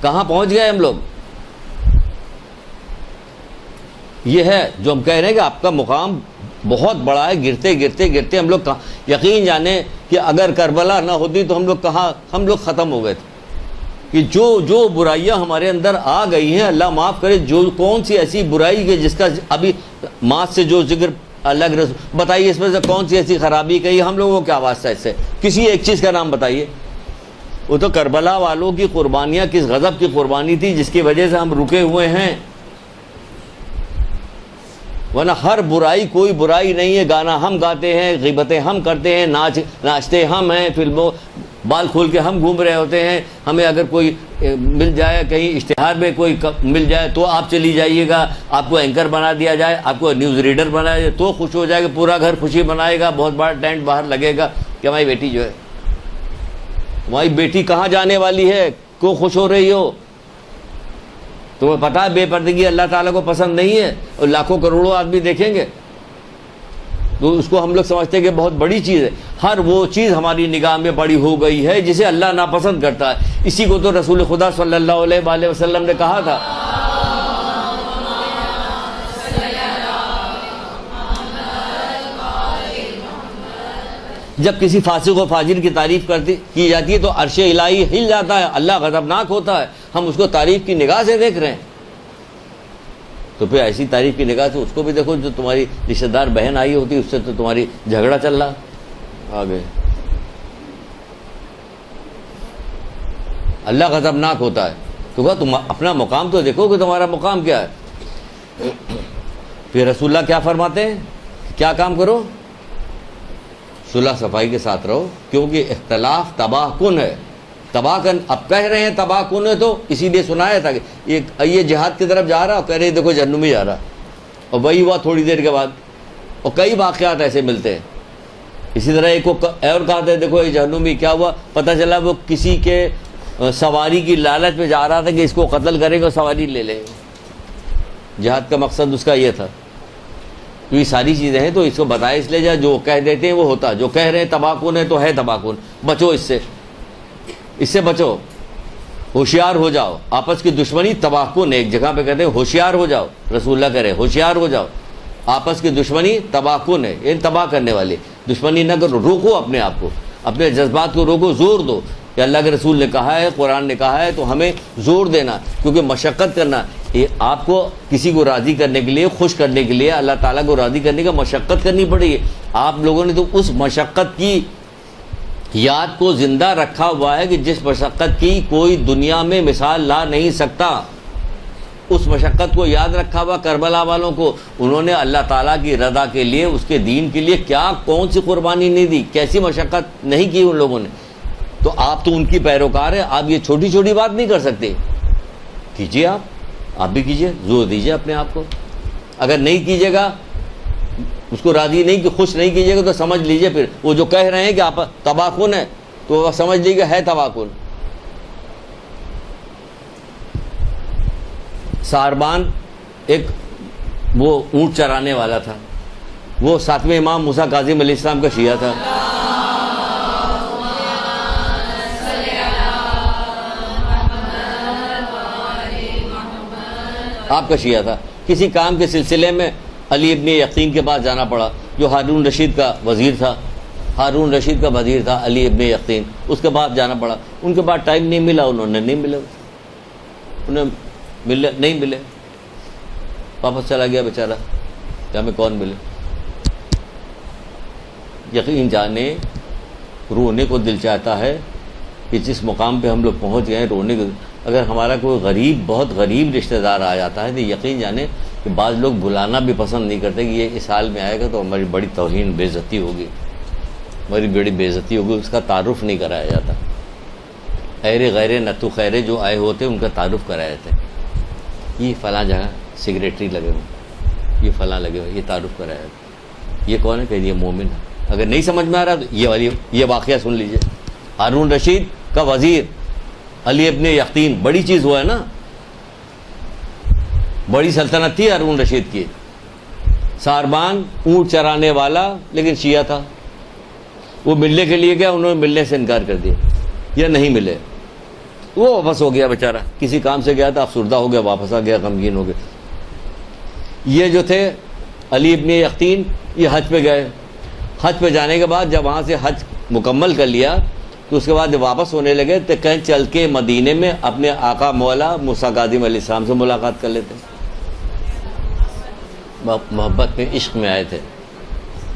کہاں پہنچ گئے ہم لوگ؟ یہ ہے جو ہم کہہ رہے ہیں کہ آپ کا مقام بہت بڑا ہے. گرتے ہم لوگ یقین جانے کہ اگر کربلا نہ ہوتی تو ہم لوگ ختم ہو گئے تھے. کہ جو برائیاں ہمارے اندر آ گئی ہیں اللہ معاف کرے، جو کون سی ایسی برائی کہ جس کا ابھی ماس سے جو ذکر اللہ کے رسول بتائیے، اس میں سے کون سی ایسی خرابی کہی، ہم لوگوں کو کیا واسطہ اس سے، کسی ایک چیز کا نام بتائیے۔ وہ تو کربلا والوں کی قربانیاں کس غضب کی قربانی تھی جس کی وجہ سے ہم رکے ہوئے ہیں، ورنہ ہر برائی کوئی برائی نہیں ہے۔ گانا ہم گاتے ہیں، غیبتیں ہم کرتے ہیں، ناچتے ہم ہیں، فلموں بال کھول کے ہم گھوم رہے ہوتے ہیں۔ ہمیں اگر کوئی مل جائے، کہیں اشتہار میں کوئی مل جائے تو آپ چلی جائیے گا، آپ کو اینکر بنا دیا جائے، آپ کو نیوز ریڈر بنایا جائے تو خوش ہو جائے گا، پورا گھر خوشی منائے گا، بہت بڑا ٹینٹ باہر لگے گا کہ ہماری بیٹی جو ہے، ہماری بیٹی کہاں جانے والی ہے، کیوں خوش ہو رہی ہو؟ تمہیں پتا ہے بے پردگی اللہ تعالیٰ کو پسند نہیں ہے، اور لاکھوں کروڑوں آدمی دیکھیں گے تو اس کو ہم لوگ سمجھتے ہیں کہ بہت بڑی چیز ہے۔ ہر وہ چیز ہماری نگاہ میں بڑی ہو گئی ہے جسے اللہ ناپسند کرتا ہے۔ اسی کو تو رسول خدا صلی اللہ علیہ وآلہ وسلم نے کہا تھا، جب کسی فاسق و فاجر کی تعریف کی جاتی ہے تو عرش الہی ہل جاتا ہے، اللہ غضبناک ہوتا ہے، ہم اس کو تعریف کی نگاہ سے دیکھ رہے ہیں۔ تو پھر ایسی تعریف کی نگاہ سے اس کو بھی دیکھو جو تمہاری رشتہ دار بہن آئی ہوتی ہے، اس سے تو تمہاری جھگڑا چل رہا آگے۔ اللہ غضبناک ہوتا ہے تو تم اپنا مقام تو دیکھو کہ تمہارا مقام کیا ہے۔ پھر رسول اللہ کیا فرماتے ہیں، کیا کام کرو، صلح صفائی کے ساتھ رہو، کیونکہ اختلاف تباہ کن ہے۔ تباہ کن اب کہہ رہے ہیں تباہ کن ہے، تو اسی لیے سنایا تھا کہ یہ جہاد کی طرف جا رہا اور کہہ رہے دیکھو جہنم میں جا رہا، اور وہی ہوا تھوڑی دیر کے بعد، اور کئی واقعات ایسے ملتے ہیں۔ اسی طرح ایک کو اور کہا تھا دیکھو یہ جہنمی، کیا ہوا، پتہ چلا وہ کسی کے سواری کی لالچ میں جا رہا تھا کہ اس کو قتل کرے گا، سواری لے لے گا۔ جہاد کا مقصد اس کا یہ تھا۔ تو یہ ساری چیزیں ہیں، تو اس کو بتایا اس لیے جا، جو کہہ دیتے ہیں وہ ہوتا، جو کہہ رہے ہیں تباہ کن ہے تو ہے تباہ کن، بچو اس سے بچو، ہوشیار ہو جاؤ۔ آپس کی دشمنی تباہ کن، ایک جگہ پہ کہتے ہیں ہوشیار ہو جاؤ، رسول اللہ کہہ رہے ہوشیار ہو جاؤ، آپس کی دشمنی تباہ کن ہے، یہ تباہ کرنے والی دشمنی نہ کرو، روکو اپنے آپ کو، اپنے جذبات کو روکو، زور دو کہ اللہ کے رسول نے کہا ہے، قرآن نے کہا ہے، تو ہمیں زور دینا، کیونکہ مشقت کرنا، یہ آپ کو کسی کو راضی کرنے کے لیے، خوش کرنے کے لیے، اللہ تعالیٰ کو راضی کرنے کا مشقت کرنی پڑے گی۔ آپ لوگوں نے تو اس مشقت کی یاد کو زندہ رکھا ہوا ہے کہ جس مشقت کی کوئی دنیا میں مثال لا نہیں سکتا، اس مشقت کو یاد رکھا ہوا کربلا والوں کو، انہوں نے اللہ تعالیٰ کی رضا کے لیے، اس کے دین کے لیے کیا کون سی قربانی نہیں دی، کیسی مشقت نہیں کی ان لوگوں نے۔ تو آپ تو ان کی پیروکار ہیں، آپ یہ چھوٹی چھوٹی بات نہیں کر سکتے، کیجیے، آپ بھی کیجیے، زور دیجیے اپنے آپ کو۔ اگر نہیں کیجیے گا، اس کو راضی نہیں کہ خوش نہیں کیجیے گا، تو سمجھ لیجیے پھر وہ جو کہہ رہے ہیں کہ آپ تباہ کن ہے، تو وہ سمجھ لیجیے ہے تباہ کن۔ ساربان ایک وہ اونٹ چرانے والا تھا، وہ ساتویں امام موسیٰ کاظم علیہ السلام کا شیعہ تھا۔ آپ کا شیعہ تھا، کسی کام کے سلسلے میں علی ابن یقین کے پاس جانا پڑا، جو ہارون رشید کا وزیر تھا، ہارون رشید کا وزیر تھا علی ابن یقین، اس کے پاس جانا پڑا۔ ان کے بعد ٹائم نہیں ملا، انہوں نے نہیں ملے، انہیں نہیں ملے، واپس چلا گیا بیچارہ، کہ ہمیں کون ملے۔ یقین جانے، رونے کو دل چاہتا ہے کہ جس مقام پہ ہم لوگ پہنچ گئے ہیں، رونے کو، اگر ہمارا کوئی غریب، بہت غریب رشتہ دار آ جاتا ہے تو یقین جانے کہ بعض لوگ بلانا بھی پسند نہیں کرتے کہ یہ اس حال میں آئے گا تو ہماری بڑی توہین، بے عزتی ہوگی، ہماری بڑی بے عزتی ہوگی، اس کا تعارف نہیں کرایا جاتا۔ خیر غیر نتو خیر جو آئے ہوتے ان کا تعارف کرایا جاتا ہے، یہ فلاں جگہ سیکریٹری لگے ہوئے، یہ فلاں لگے ہوئے، یہ تعارف کرایا جاتا ہے۔ یہ کون ہے کہ یہ مومن ہے۔ اگر نہیں سمجھ میں آ رہا تو یہ واقعہ سن لیجئے۔ ہارون رشید کا وزیر علی ابن یقین، بڑی چیز ہوا ہے نا، بڑی سلطنت تھی ہارون رشید کی۔ ساربان اونٹ چرانے والا لیکن شیعہ تھا، وہ ملنے کے لیے گیا، انہوں نے ملنے سے انکار کر دیا، یا نہیں ملے، وہ واپس ہو گیا بیچارہ، کسی کام سے گیا تھا، افسردہ ہو گیا، واپس آ گیا، غمگین ہو گیا۔ یہ جو تھے علی ابن یقین، یہ حج پہ گئے، حج پہ جانے کے بعد جب وہاں سے حج مکمل کر لیا تو اس کے بعد جب واپس ہونے لگے تو کہیں چل کے مدینے میں اپنے آقا مولا موسیٰ کاظم علیہ السلام سے ملاقات کر لیتے. محبت میں عشق میں آئے تھے,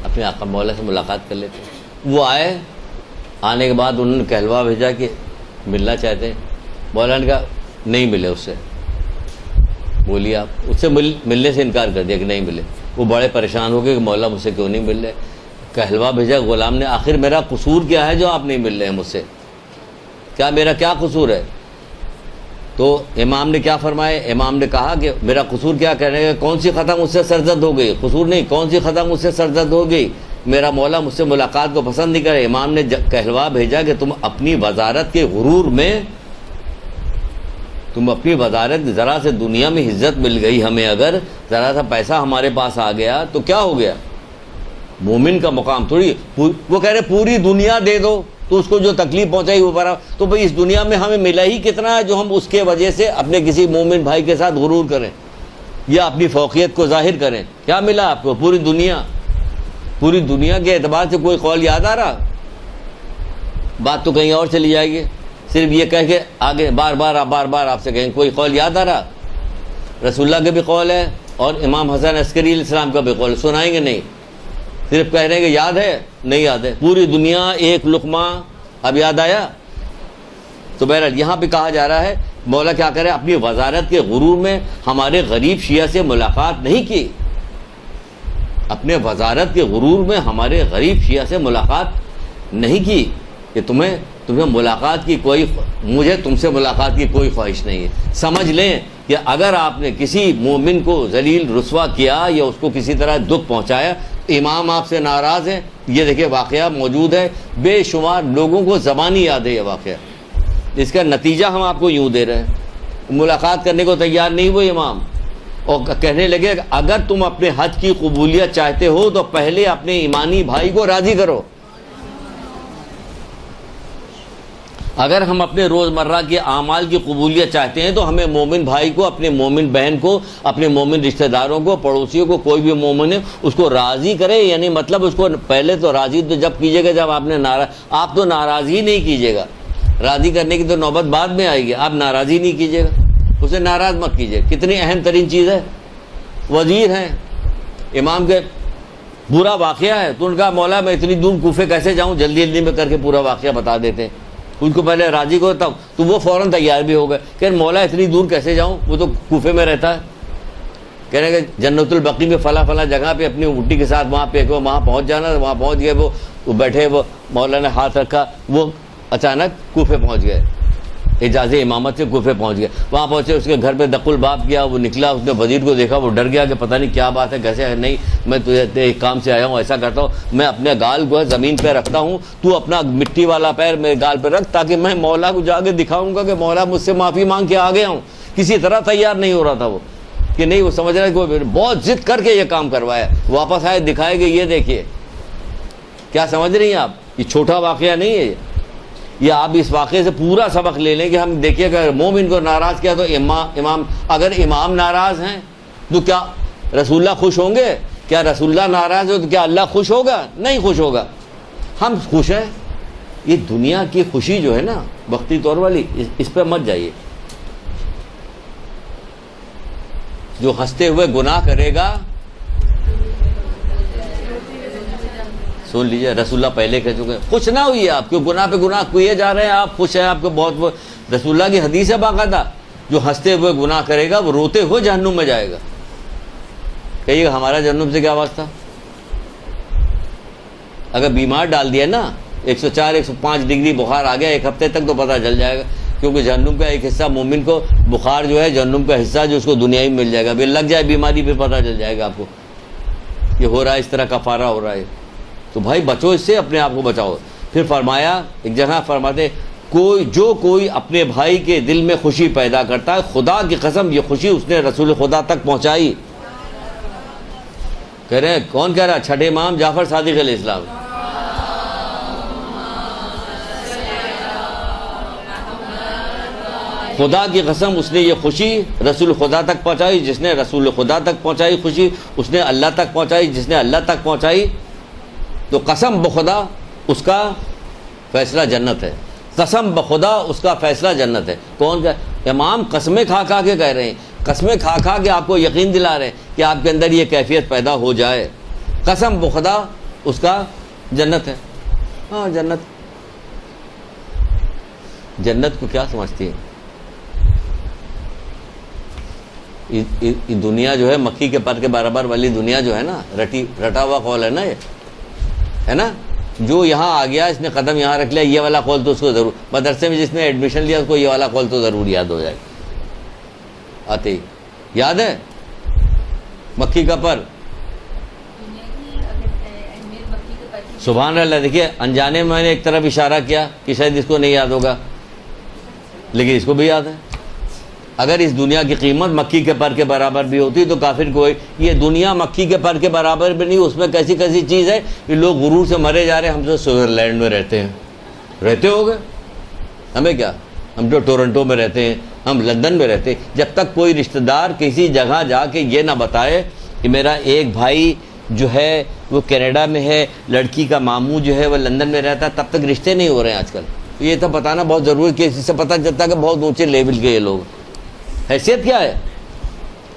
اپنے آقا مولا سے ملاقات کر لیتے. وہ آئے, آنے کے بعد انہوں نے کہلوا بھیجا کہ ملنا چاہتے ہیں. مولا نے کہا نہیں ملے اس سے. بولیے آپ اس سے ملنے سے انکار کر دیا کہ نہیں ملے. وہ بڑے پریشان ہو گئے کہ مولا مجھ سے کیوں نہیں مل رہے. کہلوا بھیجا غلام نے, آخر میرا قصور کیا ہے جو آپ نہیں مل رہے ہیں مجھ سے, کیا میرا کیا قصور ہے؟ تو امام نے کیا فرمایا؟ امام نے کہا کہ میرا قصور کیا کہنے کا, کون سی خطا مجھ سے سرزد ہو گئی؟ قصور نہیں, کون سی خطا مجھ سے سرزد ہو گئی؟ میرا مولا مجھ سے ملاقات کو پسند نہیں کرے. امام نے کہلوا بھیجا کہ تم اپنی وزارت کے غرور میں, تم اپنی وزارت, ذرا سے دنیا میں عزت مل گئی ہمیں, اگر ذرا سا پیسہ ہمارے پاس آ گیا تو کیا ہو گیا؟ مومن کا مقام تھوڑی, وہ کہہ رہے پوری دنیا دے دو تو اس کو جو تکلیف پہنچائی وہ برا, تو بھئی اس دنیا میں ہمیں ملا ہی کتنا ہے جو ہم اس کے وجہ سے اپنے کسی مومن بھائی کے ساتھ غرور کریں یا اپنی فوقیت کو ظاہر کریں؟ کیا ملا آپ کو؟ پوری دنیا. پوری دنیا کے اعتبار سے کوئی قول یاد آ رہا؟ بات تو کہیں اور چلی جائے گی. صرف یہ کہہ کے آگے بار بار آپ سے کہیں کوئی قول یاد آ رہا؟ رسول اللہ کے بھی قول ہے اور امام حسن عسکری علیہ السلام کا بھی قول, سنائیں گے نہیں, صرف کہہ رہے ہیں کہ یاد ہے, نہیں یاد ہے. پوری دنیا ایک لقمہ, اب یاد آیا؟ تو بہرحال یہاں پہ کہا جا رہا ہے مولا کیا کرے, اپنی وزارت کے غرور میں ہمارے غریب شیعہ سے ملاقات نہیں کی. اپنے وزارت کے غرور میں ہمارے غریب شیعہ سے ملاقات نہیں کی کہ تمہیں ملاقات کی کوئی, مجھے تم سے ملاقات کی کوئی خواہش نہیں ہے. سمجھ لیں کہ اگر آپ نے کسی مومن کو ذلیل رسوا کیا یا اس کو کسی طرح دکھ پہنچایا, امام آپ سے ناراض ہیں. یہ دیکھیں واقعہ موجود ہے, بے شمار لوگوں کو زبانی یاد ہے یہ واقعہ. اس کا نتیجہ ہم آپ کو یوں دے رہے ہیں, ملاقات کرنے کو تیار نہیں وہ امام, اور کہنے لگے کہ اگر تم اپنے حج کی قبولیت چاہتے ہو تو پہلے اپنے ایمانی بھائی کو راضی کرو. اگر ہم اپنے روزمرہ کے اعمال کی قبولیت چاہتے ہیں تو ہمیں مومن بھائی کو, اپنے مومن بہن کو, اپنے مومن رشتہ داروں کو, پڑوسیوں کو, کوئی بھی مومن ہے اس کو راضی کرے. یعنی مطلب اس کو پہلے تو راضی تو جب کیجیے گا جب آپ تو ناراضی ہی نہیں کیجیے گا. راضی کرنے کی تو نوبت بعد میں آئے گی, آپ ناراضی نہیں کیجیے گا, اسے ناراض مت کیجیے. کتنی اہم ترین چیز ہے. وزیر ہیں امام کے, برا واقعہ ہے تو ان کا مولا میں اتنی دور کوفے کیسے جاؤں, جلدی میں کر کے پورا واقعہ بتا دیتے ہیں. ان کو پہلے راضی کو تب تو وہ فوراً تیار بھی ہو گئے کہ مولا اتنی دور کیسے جاؤں, وہ تو کوفے میں رہتا ہے. کہہ رہے کہ جنت البقیع میں فلاں جگہ پہ اپنی اٹھی کے ساتھ وہاں پہ وہاں پہنچ جانا. وہاں پہنچ گئے, وہ بیٹھے, وہ مولا نے ہاتھ رکھا, وہ اچانک کوفے پہنچ گئے, اجازت امامت سے کوفے پہنچ گئے. وہاں پہنچے, اس کے گھر پہ دق الباب کیا, وہ نکلا, اس نے وزیر کو دیکھا, وہ ڈر گیا کہ پتہ نہیں کیا بات ہے, کیسے ہے. نہیں میں تجھے ایک کام سے آیا ہوں, ایسا کرتا ہوں, میں اپنے گال کو زمین پہ رکھتا ہوں, تو اپنا مٹی والا پیر میرے گال پہ رکھ تاکہ میں مولا کو جا کے دکھاؤں گا کہ مولا مجھ سے معافی مانگ کے آ گیا ہوں. کسی طرح تیار نہیں ہو رہا تھا وہ, کہ نہیں, وہ سمجھ رہا ہے کہ بہت ضد کر کے یہ کام کروایا. واپس آئے, دکھائے کہ یہ دیکھیے. کیا سمجھ رہی ہیں آپ؟ یہ چھوٹا واقعہ نہیں ہے. یا آپ اس واقعے سے پورا سبق لے لیں کہ ہم دیکھیے کہ مومن کو ناراض کیا تو امام, اگر امام ناراض ہیں تو کیا رسول اللہ خوش ہوں گے؟ کیا رسول اللہ ناراض ہو تو کیا اللہ خوش ہوگا؟ نہیں خوش ہوگا. ہم خوش ہیں. یہ دنیا کی خوشی جو ہے نا وقتی طور والی, اس پہ مت جائیے. جو ہنستے ہوئے گناہ کرے گا, سن لیجیے, رسول اللہ پہلے کہہ چکے, خوش نہ ہوئیے آپ, کیوں گناہ پہ گناہ کیے جا رہے ہیں, آپ خوش ہیں, آپ کو بہت. رسول اللہ کی حدیث ہے باقاعدہ, جو ہنستے ہوئے گناہ کرے گا وہ روتے ہوئے جہنم میں جائے گا. کہیے گا ہمارا جہنم سے کیا واسطہ؟ اگر بیمار ڈال دیا نا, 104-105 ڈگری بخار آ گیا, ایک ہفتے تک تو پتہ چل جائے گا, کیونکہ جہنم کا ایک حصہ مومن کو, بخار جو ہے جہنم کا حصہ جو اس کو دنیا میں مل جائے گا. پھر لگ جائے بیماری پہ پتہ چل جائے گا آپ کو یہ ہو رہا ہے, اس طرح کفارہ ہو رہا ہے. تو بھائی بچو اس سے, اپنے آپ کو بچاؤ. پھر فرمایا, ایک جگہ فرماتے, کوئی اپنے بھائی کے دل میں خوشی پیدا کرتا ہے, خدا کی قسم یہ خوشی اس نے رسول خدا تک پہنچائی. کہہ رہے ہیں, کون کہہ رہا؟ چھٹے امام جعفر صادق علیہ السلام. خدا کی قسم اس نے یہ خوشی رسول خدا تک پہنچائی. جس نے رسول خدا تک پہنچائی خوشی, اس نے اللہ تک پہنچائی. جس نے اللہ تک پہنچائی تو قسم بخدا اس کا فیصلہ جنت ہے، قسم بخدا اس کا فیصلہ جنت ہے۔ کون کا امام قسمیں کھا کھا کے کہہ رہے ہیں، قسمیں کھا کھا کے آپ کو یقین دلا رہے ہیں کہ آپ کے اندر یہ کیفیت پیدا ہو جائے، قسم بخدا اس کا جنت ہے۔ ہاں جنت، جنت کو کیا سمجھتی ہے؟ یہ دنیا جو ہے مکھی کے پر کے برابر والی دنیا جو ہے نا، رٹا ہوا قول ہے نا، یہ ہے نا، جو یہاں آ گیا اس نے قدم یہاں رکھ لیا، یہ والا قول تو اس کو ضرور، مدرسے میں جس نے ایڈمیشن لیا اس کو یہ والا قول تو ضرور یاد ہو جائے آتے ہی۔ یاد ہے مکھی کا پر؟ سبحان اللہ۔ دیکھیے انجانے میں نے ایک طرف اشارہ کیا کہ شاید اس کو نہیں یاد ہوگا، لیکن اس کو بھی یاد ہے۔ اگر اس دنیا کی قیمت مکھی کے پر کے برابر بھی ہوتی تو کافر کوئی، یہ دنیا مکھی کے پر کے برابر بھی نہیں، اس میں کیسی کیسی چیز ہے کہ لوگ غرور سے مرے جا رہے ہیں۔ ہم تو سوئٹزرلینڈ میں رہتے ہیں، رہتے ہو گے، ہمیں کیا، ہم تو ٹورنٹو میں رہتے ہیں، ہم لندن میں رہتے ہیں۔ جب تک کوئی رشتہ دار کسی جگہ جا کے یہ نہ بتائے کہ میرا ایک بھائی جو ہے وہ کینیڈا میں ہے، لڑکی کا ماموں جو ہے وہ لندن میں رہتا ہے، تب تک رشتے نہیں ہو رہے ہیں آج کل۔ یہ تو بتانا بہت ضروری ہے کہ اس سے پتہ چلتا ہے کہ بہت اونچے لیول کے یہ لوگ، حیثیت کیا ہے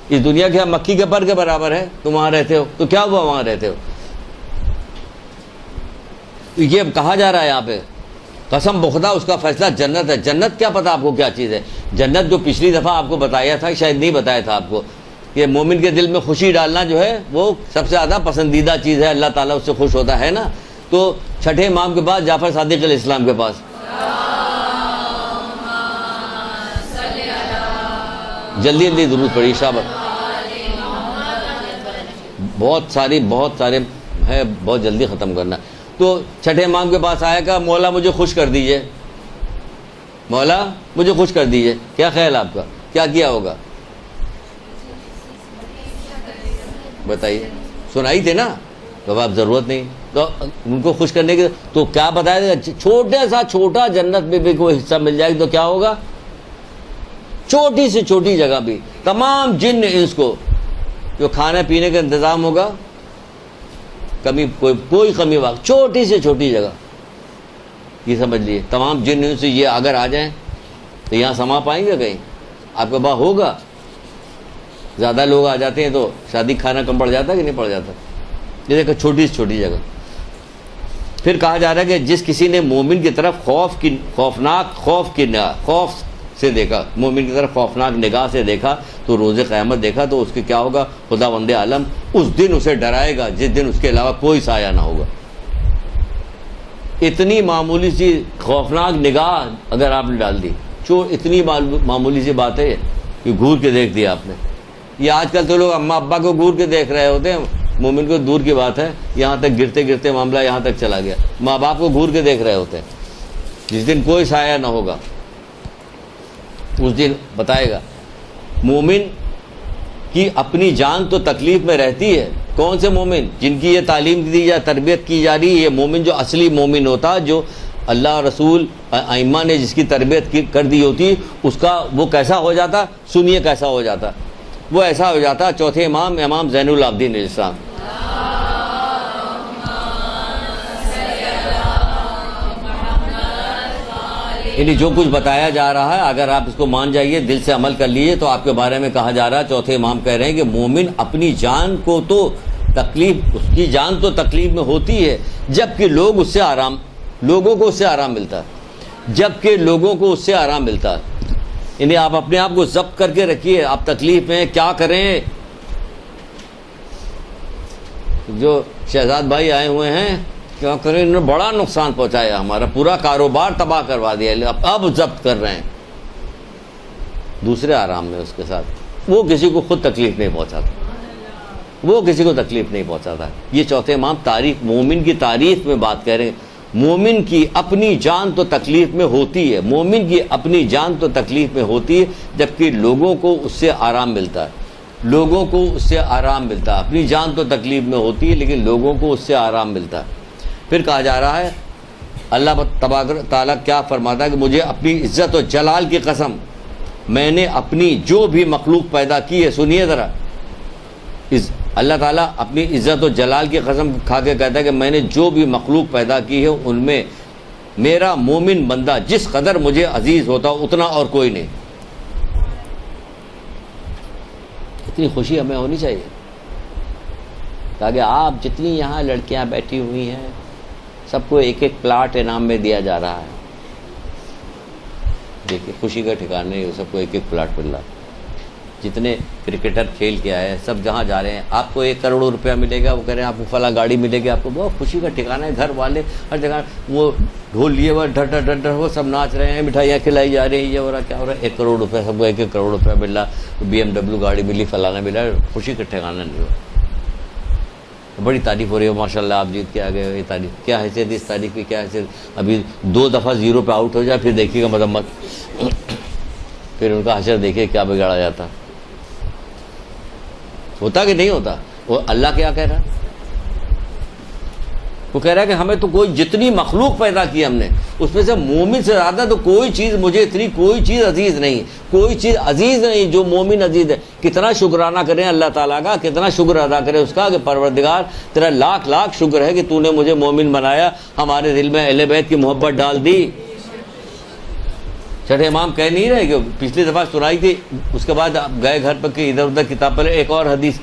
اس دنیا کے، مکھی کے پر کے برابر ہے۔ تم وہاں رہتے ہو تو کیا ہوا، وہاں رہتے ہو۔ یہ کہا جا رہا ہے یہاں پہ قسم بخدا اس کا فیصلہ جنت ہے۔ جنت کیا پتا آپ کو کیا چیز ہے؟ جنت جو پچھلی دفعہ آپ کو بتایا تھا، شاید نہیں بتایا تھا آپ کو، کہ مومن کے دل میں خوشی ڈالنا جو ہے وہ سب سے زیادہ پسندیدہ چیز ہے، اللہ تعالیٰ اس سے خوش ہوتا ہے نا۔ تو چھٹے امام کے بعد جعفر صادق علیہ السلام کے پاس جلدی جلدی درود پڑھی شابت، بہت سارے ہے، بہت جلدی ختم کرنا۔ تو چھٹے امام کے پاس آیا کہ مولا مجھے خوش کر دیجئے، مولا مجھے خوش کر دیجئے۔ کیا خیال آپ کا، کیا کیا ہوگا بتائیے؟ سنائی تھے نا، تو اب ضرورت نہیں، تو ان کو خوش کرنے کے تو کیا بتایا، چھوٹا جنت میں بھی کوئی حصہ مل جائے گا تو کیا ہوگا؟ چھوٹی سے چھوٹی جگہ بھی تمام جن انس کو جو کھانے پینے کا انتظام ہوگا، کمی کوئی کمی واقع، چھوٹی سے چھوٹی جگہ، یہ سمجھ لیے تمام جن انس یہ اگر آ جائیں تو یہاں سما پائیں گے کہیں؟ آپ کے پاس ہوگا؟ زیادہ لوگ آ جاتے ہیں تو شادی کھانا کم پڑ جاتا ہے کہ نہیں پڑ جاتا؟ یہ دیکھو چھوٹی سے چھوٹی جگہ۔ پھر کہا جا رہا ہے کہ جس کسی نے مومن کی طرف خوف سے دیکھا، مومن کی طرف خوفناک نگاہ سے دیکھا تو روز قیامت دیکھا تو اس کے کیا ہوگا؟ خداوند عالم اس دن اسے ڈرائے گا جس دن اس کے علاوہ کوئی سایہ نہ ہوگا۔ اتنی معمولی سی خوفناک نگاہ اگر آپ نے ڈال دی، اتنی معمولی سی بات ہے کہ گھور کے دیکھ دیا آپ نے۔ یہ آج کل تو لوگ اماں ابا کو گھور کے دیکھ رہے ہوتے ہیں، مومن کو دور کی بات ہے، یہاں تک گرتے گرتے معاملہ یہاں تک چلا گیا، ماں باپ کو گھور کے دیکھ رہے ہوتے ہیں۔ جس دن کوئی سایہ نہ ہوگا اس دن بتائے گا۔ مومن کی اپنی جان تو تکلیف میں رہتی ہے۔ کون سے مومن؟ جن کی یہ تعلیم دی جا، تربیت کی جا رہی ہے، یہ مومن جو اصلی مومن ہوتا، جو اللہ رسول ائمہ نے جس کی تربیت کر دی ہوتی، اس کا وہ کیسا ہو جاتا؟ سنیے کیسا ہو جاتا، وہ ایسا ہو جاتا چوتھے امام زین العابدین علیہ السلام۔ یعنی جو کچھ بتایا جا رہا ہے اگر آپ اس کو مان جائیے، دل سے عمل کر لیجیے، تو آپ کے بارے میں کہا جا رہا ہے، چوتھے امام کہہ رہے ہیں کہ مومن اپنی جان کو تو تکلیف، اس کی جان تو تکلیف میں ہوتی ہے جبکہ لوگوں کو اس سے آرام ملتا ہے، جبکہ لوگوں کو اس سے آرام ملتا ہے۔ یعنی آپ اپنے آپ کو ضبط کر کے رکھیے، آپ تکلیف میں کیا کریں۔ جو شہزاد بھائی آئے ہوئے ہیں، کیا کریں، انہوں نے بڑا نقصان پہنچایا، ہمارا پورا کاروبار تباہ کروا دیا، اب ضبط کر رہے ہیں، دوسرے آرام میں اس کے ساتھ۔ وہ کسی کو خود تکلیف نہیں پہنچاتا، یہ چوتھے امام تاریخ مومن کی تعریف میں بات کہہ رہے ہیں۔ مومن کی اپنی جان تو تکلیف میں ہوتی ہے، مومن کی اپنی جان تو تکلیف میں ہوتی ہے جبکہ لوگوں کو اس سے آرام ملتا ہے، اپنی جان تو تکلیف میں ہوتی ہے لیکن لوگوں کو اس سے آرام ملتا ہے۔ پھر کہا جا رہا ہے، اللہ تبارک تعالیٰ کیا فرماتا ہے کہ مجھے اپنی عزت و جلال کی قسم، میں نے اپنی جو بھی مخلوق پیدا کی ہے، سنیے ذرا، اللہ تعالیٰ اپنی عزت و جلال کی قسم کھا کے کہتا ہے کہ میں نے جو بھی مخلوق پیدا کی ہے ان میں میرا مومن بندہ جس قدر مجھے عزیز ہوتا اتنا اور کوئی نہیں. اتنی خوشی ہمیں ہونی چاہیے تاکہ آپ جتنی یہاں لڑکیاں بیٹھی ہوئی ہیں سب کو ایک ایک پلاٹ انعام میں دیا جا رہا ہے. دیکھیے خوشی کا ٹھکانا نہیں, سب کو ایک ایک پلاٹ مل رہا ہے. جتنے کرکٹر کھیل کے آئے سب جہاں جا رہے ہیں آپ کو 1 کروڑ روپیہ ملے گا, وہ کہہ رہے ہیں آپ کو فلاں گاڑی ملے گی, آپ کو بہت خوشی کا ٹھکانا ہے. گھر والے ہر جگہ وہ ڈھول لیے وہ ڈر ڈر ڈر ڈر وہ سب ناچ رہے ہیں, مٹھائیاں کھلائی جا رہی ہیں, یہ ہو رہا کیا ہو رہا ہے. 1 کروڑ روپیہ سب کو 1 کروڑ روپیہ مل رہا, BMW گاڑی ملی, فلانا ملا, خوشی کا ٹھکانا نہیں ہو. بڑی تعریف ہو رہی ہے ماشاء اللہ آپ جیت کے آ گئے. یہ تعریف کیا حیثیت اس تاریخ کی, کیا حیثیت. ابھی 2 دفعہ 0 پہ آؤٹ ہو جائے پھر دیکھیے گا مذمت, پھر ان کا حشر دیکھیے کیا بگاڑا جاتا. ہوتا کہ نہیں ہوتا. وہ اللہ کیا کہہ رہا, وہ کہہ رہا ہے کہ ہمیں تو کوئی جتنی مخلوق پیدا کی ہم نے اس میں سے مومن سے زیادہ تو کوئی چیز مجھے اتنی کوئی چیز عزیز نہیں, کوئی چیز عزیز نہیں جو مومن عزیز ہے. کتنا شکرانہ کریں اللہ تعالیٰ کا, کتنا شکر ادا کریں اس کا کہ پروردگار تیرا لاکھ لاکھ شکر ہے کہ تو نے مجھے مومن بنایا, ہمارے دل میں اہل بیت کی محبت ڈال دی. چھٹے امام کہہ نہیں رہے کہ پچھلی دفعہ سنائی تھی, اس کے بعد آپ گئے گھر پر کہ ادھر ادھر کتاب پر ایک اور حدیث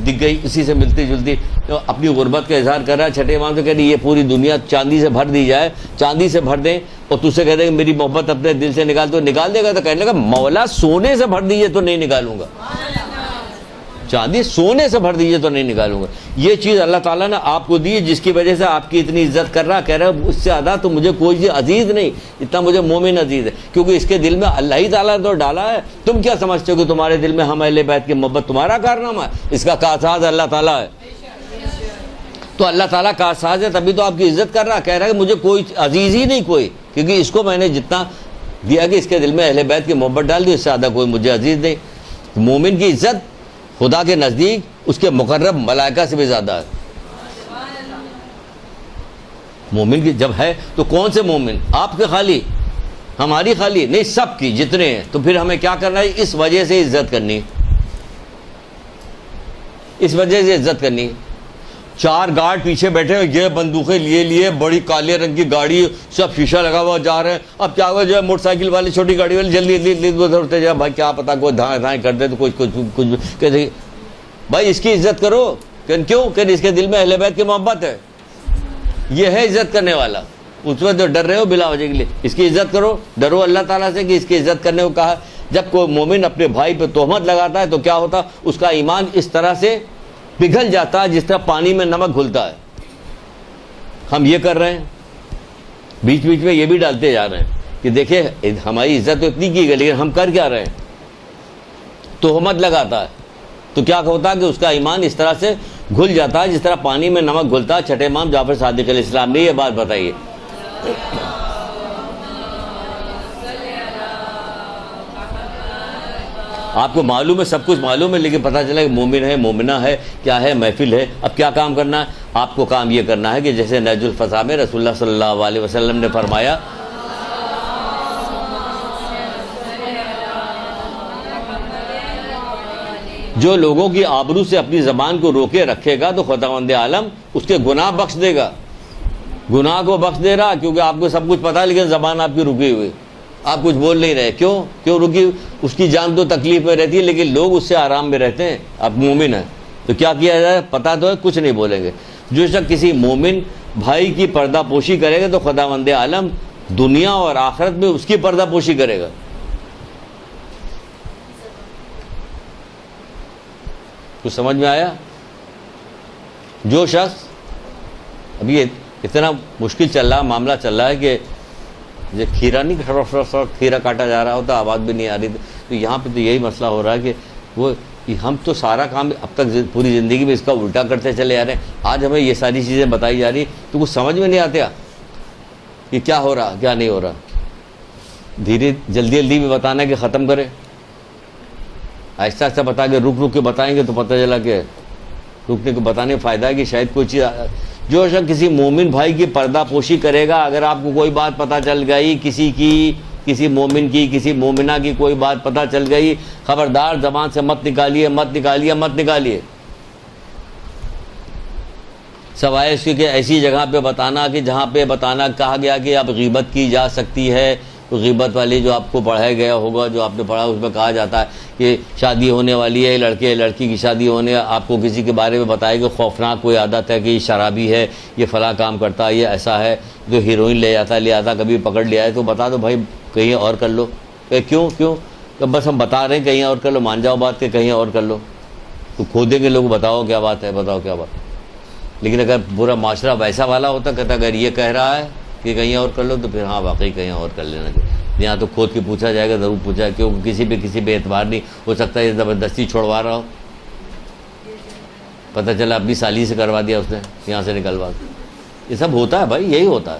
دکھ گئی اسی سے ملتی جلتی, تو اپنی غربت کا اظہار کر رہا ہے. چھٹے امام سے کہہ رہی یہ پوری دنیا چاندی سے بھر دی جائے, چاندی سے بھر دیں, اور تجھ سے کہہ دے کہ میری محبت اپنے دل سے نکال, تو نکال دے گا. تو کہنے لگا مولا سونے سے بھر دیجیے تو نہیں نکالوں گا, چاندی سونے سے بھر دیجیے تو نہیں نکالوں گا. یہ چیز اللہ تعالیٰ نے آپ کو دی جس کی وجہ سے آپ کی اتنی عزت کر رہا, کہہ رہا ہے اس سے زیادہ تو مجھے کوئی چیز عزیز نہیں اتنا مجھے مومن عزیز ہے, کیونکہ اس کے دل میں اللہ ہی تعالیٰ نے تو ڈالا ہے. تم کیا سمجھتے ہو کہ تمہارے دل میں ہم اہل بیت کی محبت تمہارا کارنامہ ہے؟ اس کا کارساز اللہ تعالیٰ ہے. تو اللہ تعالیٰ کارساز ہے تبھی تو آپ کی عزت کر رہا, کہہ رہا ہے کہ مجھے کوئی عزیز ہی نہیں کوئی, کیونکہ اس کو میں نے جتنا دیا کہ اس کے دل میں اہل بیت کی محبت ڈال دی, اس سے زیادہ کوئی مجھے عزیز نہیں. مومن کی عزت خدا کے نزدیک اس کے مقرب ملائکہ سے بھی زیادہ ہے. مومن کی جب ہے تو کون سے مومن, آپ کے خالی, ہماری خالی نہیں, سب کی جتنے ہیں. تو پھر ہمیں کیا کرنا ہے, اس وجہ سے عزت کرنی, اس وجہ سے عزت کرنی. 4 گارڈ پیچھے بیٹھے ہوئے, یہ بندوقیں لیے بڑی کالے رنگ کی گاڑی, سب شیشہ لگا ہوا جا رہے ہیں. اب کیا ہوا جو ہے موٹر سائیکل والے چھوٹی گاڑی والے جلدی ادھر جائے, بھائی کیا پتا کوئی دھائیں کر دے تو کچھ کہتے بھائی اس کی عزت کرو. کیوں کہ اس کے دل میں اہل بیت کی محبت ہے, یہ ہے عزت کرنے والا. اس میں تو ڈر رہے ہو بلا وجہ کے لیے, اس کی عزت کرو, ڈرو اللہ تعالیٰ سے کہ اس کی عزت کرنے کو کہا. جب کوئی مومن اپنے بھائی پہ تہمت لگاتا ہے تو کیا ہوتا, اس کا ایمان اس طرح سے پگھل جاتا ہے جس طرح پانی میں نمک گھلتا ہے. ہم یہ کر رہے ہیں, بیچ بیچ میں یہ بھی ڈالتے جا رہے ہیں کہ دیکھیں ہماری عزت تو اتنی کی گئی لیکن ہم کر کیا رہے ہیں. تہمت لگاتا ہے تو کیا ہوتا ہے کہ اس کا ایمان اس طرح سے گھل جاتا ہے جس طرح پانی میں نمک گھلتا ہے. چھٹے امام جعفر صادق علیہ السلام نے یہ بات بتائی ہے. آپ کو معلوم ہے, سب کچھ معلوم ہے, لیکن پتہ چلا کہ مومن ہے, مومنہ ہے, کیا ہے, محفل ہے. اب کیا کام کرنا ہے آپ کو؟ کام یہ کرنا ہے کہ جیسے نہج الفضا میں رسول اللہ صلی اللہ علیہ وسلم نے فرمایا, جو لوگوں کی آبرو سے اپنی زبان کو روکے رکھے گا تو خداوند عالم اس کے گناہ بخش دے گا. گناہ کو بخش دے رہا کیونکہ آپ کو سب کچھ پتہ ہے لیکن زبان آپ کی رکی ہوئی, آپ کچھ بول نہیں رہے. کیوں رکی؟ اس کی جان تو تکلیف میں رہتی ہے لیکن لوگ اس سے آرام میں رہتے ہیں. آپ مومن ہیں تو کیا کیا جائے, پتہ تو ہے کچھ نہیں بولیں گے. جو شخص کسی مومن بھائی کی پردہ پوشی کرے گا تو خداوند عالم دنیا اور آخرت میں اس کی پردہ پوشی کرے گا. کچھ سمجھ میں آیا؟ جو شخص ابھی اتنا مشکل چل رہا معاملہ چل رہا ہے کہ یہ کھیرا نہیں, کھیرا کاٹا جا رہا ہوتا, آواز بھی نہیں آ رہی, تو یہاں پہ تو یہی مسئلہ ہو رہا ہے کہ وہ ہم تو سارا کام اب تک پوری زندگی میں اس کا الٹا کرتے چلے جا رہے ہیں. آج ہمیں یہ ساری چیزیں بتائی جا رہی تو کچھ سمجھ میں نہیں آتے کہ کیا ہو رہا کیا نہیں ہو رہا. جلدی بھی بتانا ہے کہ ختم کرے, آہستہ آہستہ بتا کے رک کے بتائیں گے تو پتہ چلا کہ رکنے کو بتانے کا فائدہ ہے کہ شاید کوئی چیز. جو شخص کسی مومن بھائی کی پردہ پوشی کرے گا, اگر آپ کو کوئی بات پتہ چل گئی کسی مومن کی, کسی مومنہ کی کوئی بات پتہ چل گئی, خبردار زبان سے مت نکالیے. سوائے اس کے کہ ایسی جگہ پہ بتانا کہ جہاں پہ بتانا کہا گیا کہ اب غیبت کی جا سکتی ہے. غیبت والی جو آپ کو پڑھایا گیا ہوگا، جو آپ نے پڑھا، اس میں کہا جاتا ہے کہ شادی ہونے والی ہے، لڑکی کی شادی ہونے، آپ کو کسی کے بارے میں بتائے کہ خوفناک کوئی عادت ہے کہ یہ شرابی ہے، یہ فلاں کام کرتا ہے، یہ ایسا ہے، جو ہیروئن لے آتا کبھی پکڑ لیا ہے، تو بتا دو بھائی کہیں اور کر لو. کہ کیوں تو بس ہم بتا رہے ہیں کہیں اور کر لو، مان جاؤ بات کہ کہیں اور کر لو. تو کھودیں گے لوگ، بتاؤ کیا بات ہے، بتاؤ کیا بات. لیکن اگر پورا معاشرہ ویسا والا ہوتا، کہتا اگر یہ کہہ رہا ہے کہ کہیں اور کر لو، تو پھر ہاں واقعی کہیں اور کر لینا چاہیے. یہاں تو کھود کے پوچھا جائے گا، ضرور پوچھا ہے، کیونکہ کسی پہ اعتبار نہیں ہو سکتا یہ زبردستی چھوڑوا رہا ہو. پتہ چلا اپنی سالی سے کروا دیا اس نے، یہاں سے نکلوا دیا. یہ سب ہوتا ہے بھائی، یہی ہوتا ہے.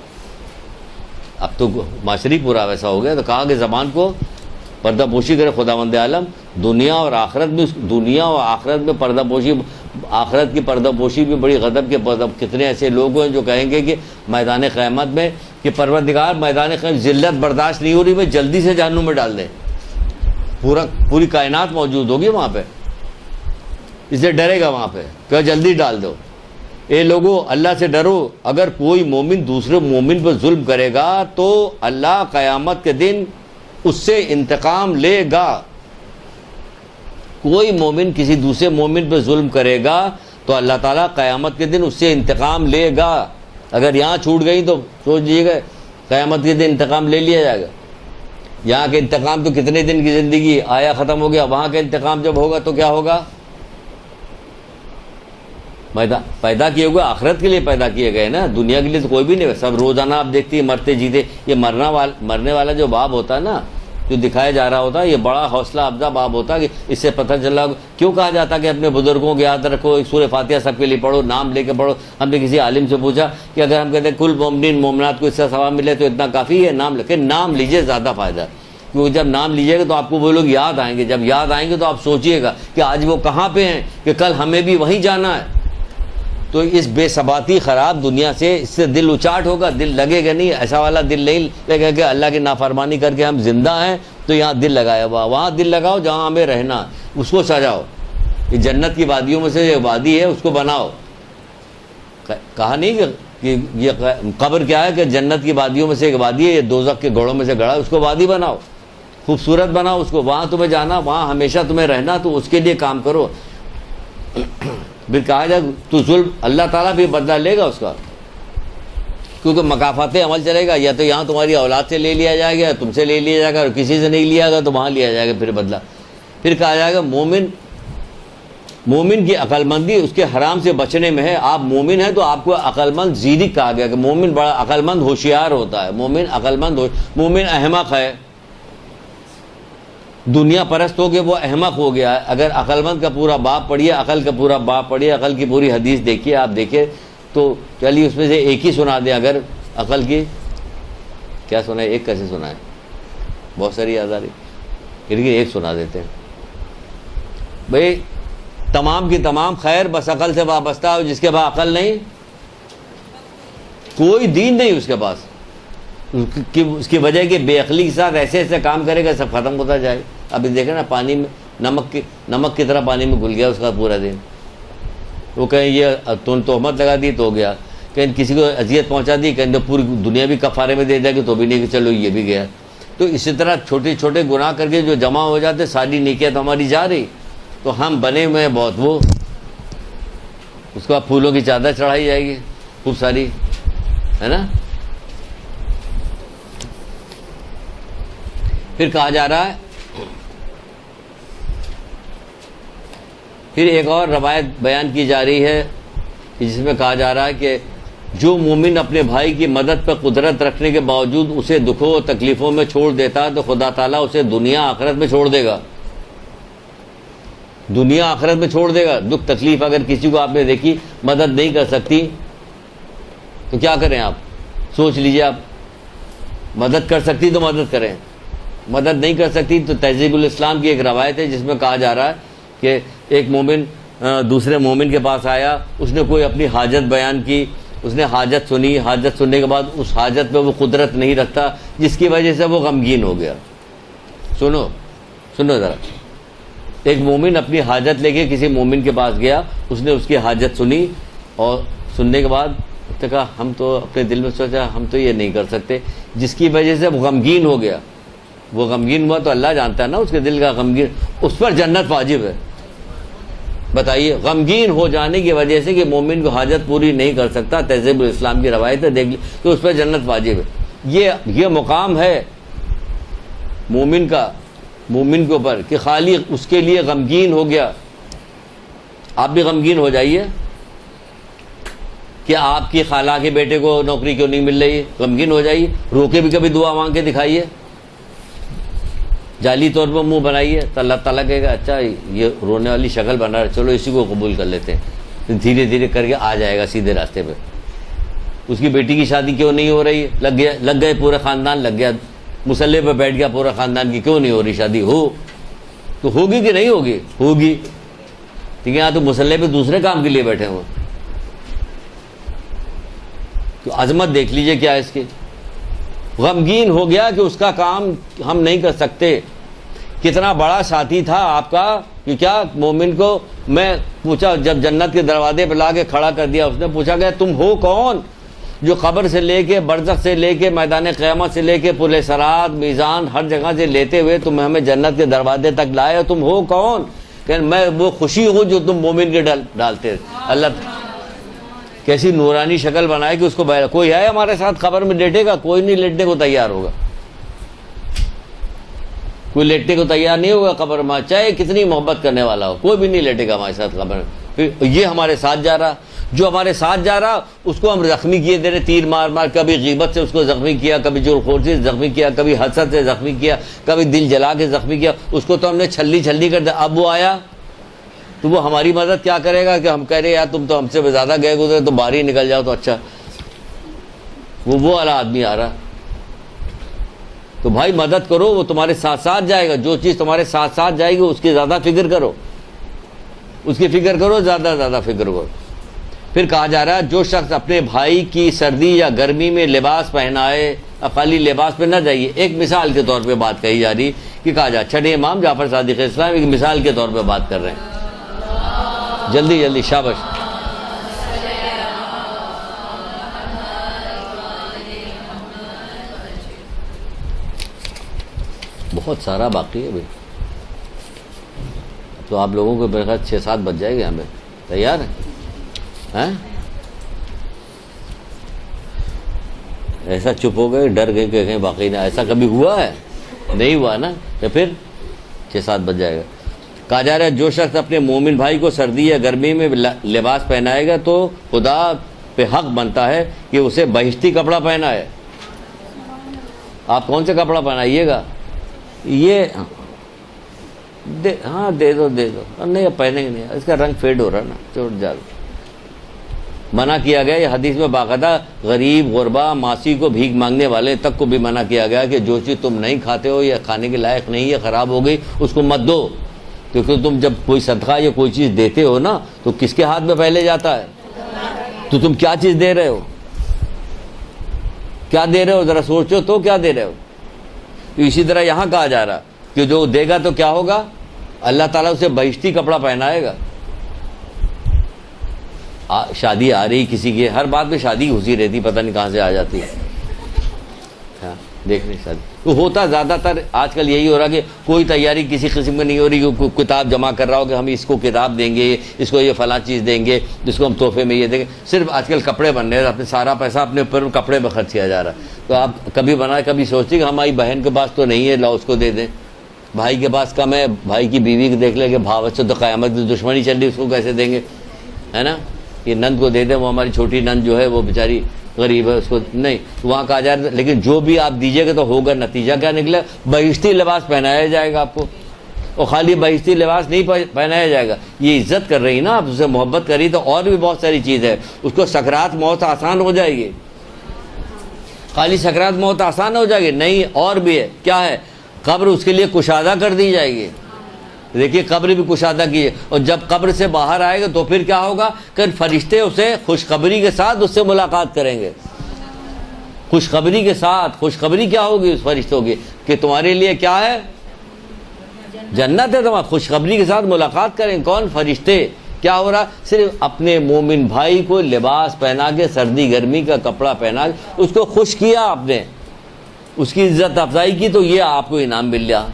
اب تو معاشرے پورا ویسا ہو گیا. تو کہا کہ زبان کو پردہ پوشی کرے خداوند عالم. دنیا اور آخرت میں پردہ پوشی، آخرت کی پردہ پوشی بھی بڑی غضب کے پردہ. کتنے ایسے لوگ ہیں جو کہیں گے کہ میدان قیامت میں کہ پروردگار میدان قیامت ذلت برداشت نہیں ہو رہی، میں جلدی سے جہنم میں ڈال دیں. پوری کائنات موجود ہوگی وہاں پہ، اس سے ڈرے گا وہاں پہ کہ جلدی ڈال دو. اے لوگوں اللہ سے ڈرو. اگر کوئی مومن دوسرے مومن پر ظلم کرے گا تو اللہ قیامت کے دن اس سے انتقام لے گا. کوئی مومن کسی دوسرے مومن پر ظلم کرے گا تو اللہ تعالیٰ قیامت کے دن اس سے انتقام لے گا. اگر یہاں چھوٹ گئی تو سوچ لیجیے گا قیامت کے دن انتقام لے لیا جائے گا. یہاں کے انتقام تو کتنے دن کی زندگی آیا ختم ہو گیا. وہاں کا انتقام جب ہوگا تو کیا ہوگا؟ پیدا کیے ہوئے آخرت کے لیے پیدا کیے گئے نا، دنیا کے لیے تو کوئی بھی نہیں. سب روزانہ آپ دیکھتی ہے مرتے جیتے. یہ مرنے والا جو باب ہوتا ہے نا، جو دکھایا جا رہا ہوتا ہے، یہ بڑا حوصلہ افزا باب ہوتا ہے. کہ اس سے پتہ چلا کیوں کہا جاتا کہ اپنے بزرگوں کو یاد رکھو، ایک سورہ فاتحہ سب کے لیے پڑھو، نام لے کے پڑھو. ہم نے کسی عالم سے پوچھا کہ اگر ہم کہتے ہیں کل مومنین مومنات کو اس سے ثواب ملے تو اتنا کافی ہے؟ نام لکھے، نام لیجئے، زیادہ فائدہ ہے. کیونکہ جب نام لیجیے گا تو آپ کو وہ لوگ یاد آئیں گے. جب یاد آئیں گے تو آپ سوچئے گا کہ آج وہ کہاں پہ ہیں، کہ کل ہمیں بھی وہیں جانا ہے. تو اس بے ثباتی خراب دنیا سے اس سے دل اچاٹ ہوگا. دل لگے گا نہیں، ایسا والا دل نہیں لگے کہ اللہ کی نافرمانی کر کے ہم زندہ ہیں تو یہاں دل لگایا ہوا. وہاں دل لگاؤ جہاں ہمیں رہنا، اس کو سجاؤ. یہ جنت کی وادیوں میں سے ایک وادی ہے، اس کو بناؤ. کہا نہیں کہ یہ قبر کیا ہے، کہ جنت کی وادیوں میں سے ایک وادی ہے، یہ دوزخ کے گھوڑوں میں سے گڑھا ہے. اس کو وادی بناؤ، خوبصورت بناؤ اس کو. وہاں تمہیں جانا، وہاں ہمیشہ تمہیں رہنا، تو اس کے لیے کام کرو. پھر کہا جائے تو ظلم اللہ تعالیٰ بھی بدلہ لے گا اس کا، کیونکہ مکافات عمل چلے گا. یا تو یہاں تمہاری اولاد سے لے لیا جائے گا، تم سے لے لیا جائے گا، اور کسی سے نہیں لیا گا تو وہاں لیا جائے گا پھر بدلہ. پھر کہا جائے گا مومن کی عقل مندی اس کے حرام سے بچنے میں ہے. آپ مومن ہیں تو آپ کو عقل مند زیرک کہا گیا، کہ مومن بڑا عقل مند ہوشیار ہوتا ہے. مومن عقل مند مومن احمق ہے. دنیا پرست ہو کے وہ احمق ہو گیا ہے. اگر عقل مند کا پورا باب پڑھیے، عقل کا پورا باب پڑھیے، عقل کی پوری حدیث دیکھیے، آپ دیکھیں تو چلیے اس میں سے ایک ہی سنا دیں. اگر عقل کی کیا سنا ہے، ایک کیسے سنا ہے، بہت ساری یاد آ رہی، پھر ایک سنا دیتے ہیں. بھئی تمام کی تمام خیر بس عقل سے وابستہ ہو. جس کے پاس عقل نہیں، کوئی دین نہیں اس کے پاس. اس کی وجہ کہ بے عقلی کے ساتھ ایسے ایسے کام کرے گا، سب ختم ہوتا جائے. ابھی دیکھیں نا، پانی میں نمک کی طرح پانی میں گھل گیا اس کا پورا دن. وہ کہیں یہ تہمت لگا دی تو ہو گیا، کہیں کسی کو اذیت پہنچا دی، کہیں پوری دنیا بھی کفارے میں دے دیا کہ تو بھی نہیں، کہ چلو یہ بھی گیا. تو اسی طرح چھوٹے چھوٹے گناہ کر کے جو جمع ہو جاتے، ساری نیکیاں تو ہماری جا رہی. تو ہم بنے ہوئے ہیں بہت. وہ اس کو پھولوں کی چادر چڑھائی جائے گی خوب ساری، ہے نا. پھر کہا جا رہا ہے، پھر ایک اور روایت بیان کی جا رہی ہے جس میں کہا جا رہا ہے کہ جو مومن اپنے بھائی کی مدد پر قدرت رکھنے کے باوجود اسے دکھوں و تکلیفوں میں چھوڑ دیتا ہے تو خدا تعالیٰ اسے دنیا آخرت میں چھوڑ دے گا. دنیا آخرت میں چھوڑ دے گا. دکھ تکلیف اگر کسی کو آپ نے دیکھی مدد نہیں کر سکتی تو کیا کریں آپ؟ سوچ لیجئے. آپ مدد کر سکتی تو مدد کریں، مدد نہیں کر سکتی تو تہذیب الاسلام کی ایک روایت ہے جس میں کہا جا رہا ہے کہ ایک مومن دوسرے مومن کے پاس آیا، اس نے کوئی اپنی حاجت بیان کی، اس نے حاجت سنی. حاجت سننے کے بعد اس حاجت پہ وہ قدرت نہیں رکھتا، جس کی وجہ سے وہ غمگین ہو گیا. سنو ذرا. ایک مومن اپنی حاجت لے کے کسی مومن کے پاس گیا، اس نے اس کی حاجت سنی اور سننے کے بعد کہا ہم تو اپنے دل میں سوچا ہم تو یہ نہیں کر سکتے، جس کی وجہ سے وہ غمگین ہو گیا، وہ غمگین ہوا تو اللہ جانتا ہے نا اس کے دل کا غمگین، اس پر جنت واجب ہے۔ بتائیے، غمگین ہو جانے کی وجہ سے کہ مومن کو حاجت پوری نہیں کر سکتا، تہذیب الاسلام کی روایت ہے دیکھ لی، تو اس پر جنت واجب ہے۔ یہ مقام ہے مومن کا، مومن کے اوپر کہ خالی اس کے لیے غمگین ہو گیا۔ آپ بھی غمگین ہو جائیے کہ آپ کی خالہ کے بیٹے کو نوکری کیوں نہیں مل رہی ہے، غمگین ہو جائیے، رو کے بھی کبھی دعا مانگ کے دکھائیے، جعلی طور پر منہ بنائیے تو اللہ تعالیٰ کہے گا اچھا یہ رونے والی شکل بنا رہا ہے، چلو اسی کو قبول کر لیتے ہیں، دھیرے دھیرے کر کے آ جائے گا سیدھے راستے پہ۔ اس کی بیٹی کی شادی کیوں نہیں ہو رہی ہے، لگ گئے پورا خاندان لگ گیا، مسلح پہ بیٹھ گیا پورا خاندان کی، کیوں نہیں ہو رہی شادی؟ ہو تو ہوگی کہ نہیں ہوگی؟ ہوگی، ٹھیک ہے، یہاں تو مسلح پہ دوسرے کام کے لیے بیٹھے ہوئے۔ تو عظمت دیکھ لیجئے کیا ہے اس کی، غمگین ہو گیا کہ اس کا کام ہم نہیں کر سکتے۔ کتنا بڑا ساتھی تھا آپ کا کہ کیا مومن کو میں پوچھا، جب جنت کے دروازے پہ لا کے کھڑا کر دیا، اس نے پوچھا گیا تم ہو کون جو قبر سے لے کے برزخ سے لے کے میدان قیامت سے لے کے پل صراط میزان ہر جگہ سے لیتے ہوئے تم ہمیں جنت کے دروازے تک لائے، تم ہو کون؟ کہ میں وہ خوشی ہوں جو تم مومن کے ڈالتے۔ اللہ کیسی نورانی شکل بنائے کہ اس کو کوئی ہے ہمارے ساتھ قبر میں لیٹے گا؟ کوئی نہیں لیٹنے کو تیار ہوگا، کوئی لیٹنے کو تیار نہیں ہوگا قبر میں، چاہے کتنی محبت کرنے والا ہو، کوئی بھی نہیں لیٹے گا ہمارے ساتھ قبر میں۔ پھر یہ ہمارے ساتھ جا رہا، جو ہمارے ساتھ جا رہا اس کو ہم زخمی کیے دے رہے، تیر مار مار، کبھی غیبت سے اس کو زخمی کیا، کبھی جرخوری سے زخمی کیا، کبھی حسد سے زخمی کیا، کبھی دل جلا کے زخمی کیا، اس کو تو ہم نے چھلی چھلی کر دیا۔ اب وہ آیا تو وہ ہماری مدد کیا کرے گا کہ ہم کہہ رہے یار تم تو ہم سے زیادہ گئے گزرے، تو باہر ہی نکل جاؤ تو اچھا۔ وہ والا آدمی آ رہا، تو بھائی مدد کرو، وہ تمہارے ساتھ ساتھ جائے گا، جو چیز تمہارے ساتھ ساتھ جائے گی اس کی زیادہ فکر کرو، اس کی فکر کرو، زیادہ زیادہ فکر کرو۔ پھر کہا جا رہا ہے جو شخص اپنے بھائی کی سردی یا گرمی میں لباس پہنائے، اب خالی لباس پہ نہ جائیے، ایک مثال کے طور پہ بات کہی جا رہی کہ کہا جا، چھٹے امام جعفر صادق اسلام ایک مثال کے طور پہ بات کر رہے ہیں، جلدی جلدی شاباش۔ بہت سارا باقی ہے بھائی، تو آپ لوگوں کو میرے خیال 6-7 بج جائے گے، ہمیں تیار ہیں؟ ایسا چپ ہو گئے، ڈر گئے کہ کہیں باقی نہ، ایسا کبھی ہوا ہے؟ نہیں ہوا نا، تو پھر 6-7 بج جائے گا۔ کہا جا رہا ہے جو شخص اپنے مومن بھائی کو سردی یا گرمی میں لباس پہنائے گا تو خدا پہ حق بنتا ہے کہ اسے بہشتی کپڑا پہنائے۔ آپ کون سے کپڑا پہنائیے گا؟ یہ ہاں دے دو نہیں پہنیں گے نہیں، اس کا رنگ فیڈ ہو رہا نا، چھوٹ جا۔ منع کیا گیا، یہ حدیث میں باقاعدہ غریب غربا ماسی کو بھیک مانگنے والے تک کو بھی منع کیا گیا کہ جو چیز تم نہیں کھاتے ہو یا کھانے کے لائق نہیں ہے، خراب ہو گئی، اس کو مت دو، کیونکہ تم جب کوئی صدقہ یا کوئی چیز دیتے ہو نا تو کس کے ہاتھ میں پہلے جاتا ہے؟ تو تم کیا چیز دے رہے ہو؟ کیا دے رہے ہو؟ ذرا سوچو تو کیا دے رہے ہو؟ تو اسی طرح یہاں کہا جا رہا کہ جو دے گا تو کیا ہوگا؟ اللہ تعالیٰ اسے بہشتی کپڑا پہنائے گا۔ شادی آ رہی کسی کی، ہر بات میں شادی گھسی رہتی، پتہ نہیں کہاں سے آ جاتی ہے، ہاں دیکھ لیں شادی تو ہوتا زیادہ تر آج کل یہی ہو رہا کہ کوئی تیاری کسی قسم کی نہیں ہو رہی کہ کوئی کتاب جمع کر رہا ہو کہ ہم اس کو کتاب دیں گے، اس کو یہ فلاں چیز دیں گے، اس کو ہم تحفے میں یہ دیں گے، صرف آج کل کپڑے بن رہے ہیں، اپنے سارا پیسہ اپنے اوپر کپڑے میں خرچ کیا جا رہا ہے۔ تو آپ کبھی بنائے کبھی سوچتے کہ ہماری بہن کے پاس تو نہیں ہے، لاؤ اس کو دے دیں، بھائی کے پاس کم ہے، بھائی کی بیوی کو دیکھ لیں کہ بھاوت سے تو قیامت کی دشمنی چل رہی، اس کو کیسے دیں گے، ہے نا، یہ نند کو دے دیں، وہ ہماری چھوٹی نند جو ہے وہ بیچاری غریب ہے، اس کو نہیں، وہاں کہا جا رہا ہے لیکن جو بھی آپ دیجیے گا تو ہوگا، نتیجہ کیا نکلے؟ بہشتی لباس پہنایا جائے گا آپ کو، اور خالی بہشتی لباس نہیں پہنایا جائے گا، یہ عزت کر رہی نا آپ، اسے محبت کری تو اور بھی بہت ساری چیز ہے، اس کو سکرات موت آسان ہو جائے گی، خالی سکرات موت آسان ہو جائے گی نہیں، اور بھی ہے، کیا ہے؟ قبر اس کے لیے کشادہ کر دی جائے گی، دیکھیے قبر بھی کشادہ کی ہے، اور جب قبر سے باہر آئے گا تو پھر کیا ہوگا کہ فرشتے اسے خوشخبری کے ساتھ اس سے ملاقات کریں گے، خوشخبری کے ساتھ۔ خوشخبری کیا ہوگی اس فرشتوں کی کہ تمہارے لیے کیا ہے؟ جنت ہے، تمہارا خوشخبری کے ساتھ ملاقات کریں۔ کون؟ فرشتے کیا ہو رہا؟ صرف اپنے مومن بھائی کو لباس پہنا کے، سردی گرمی کا کپڑا پہنا کے اس کو خوش کیا آپ نے، اس کی عزت افزائی کی، تو یہ آپ کو انعام مل گیا۔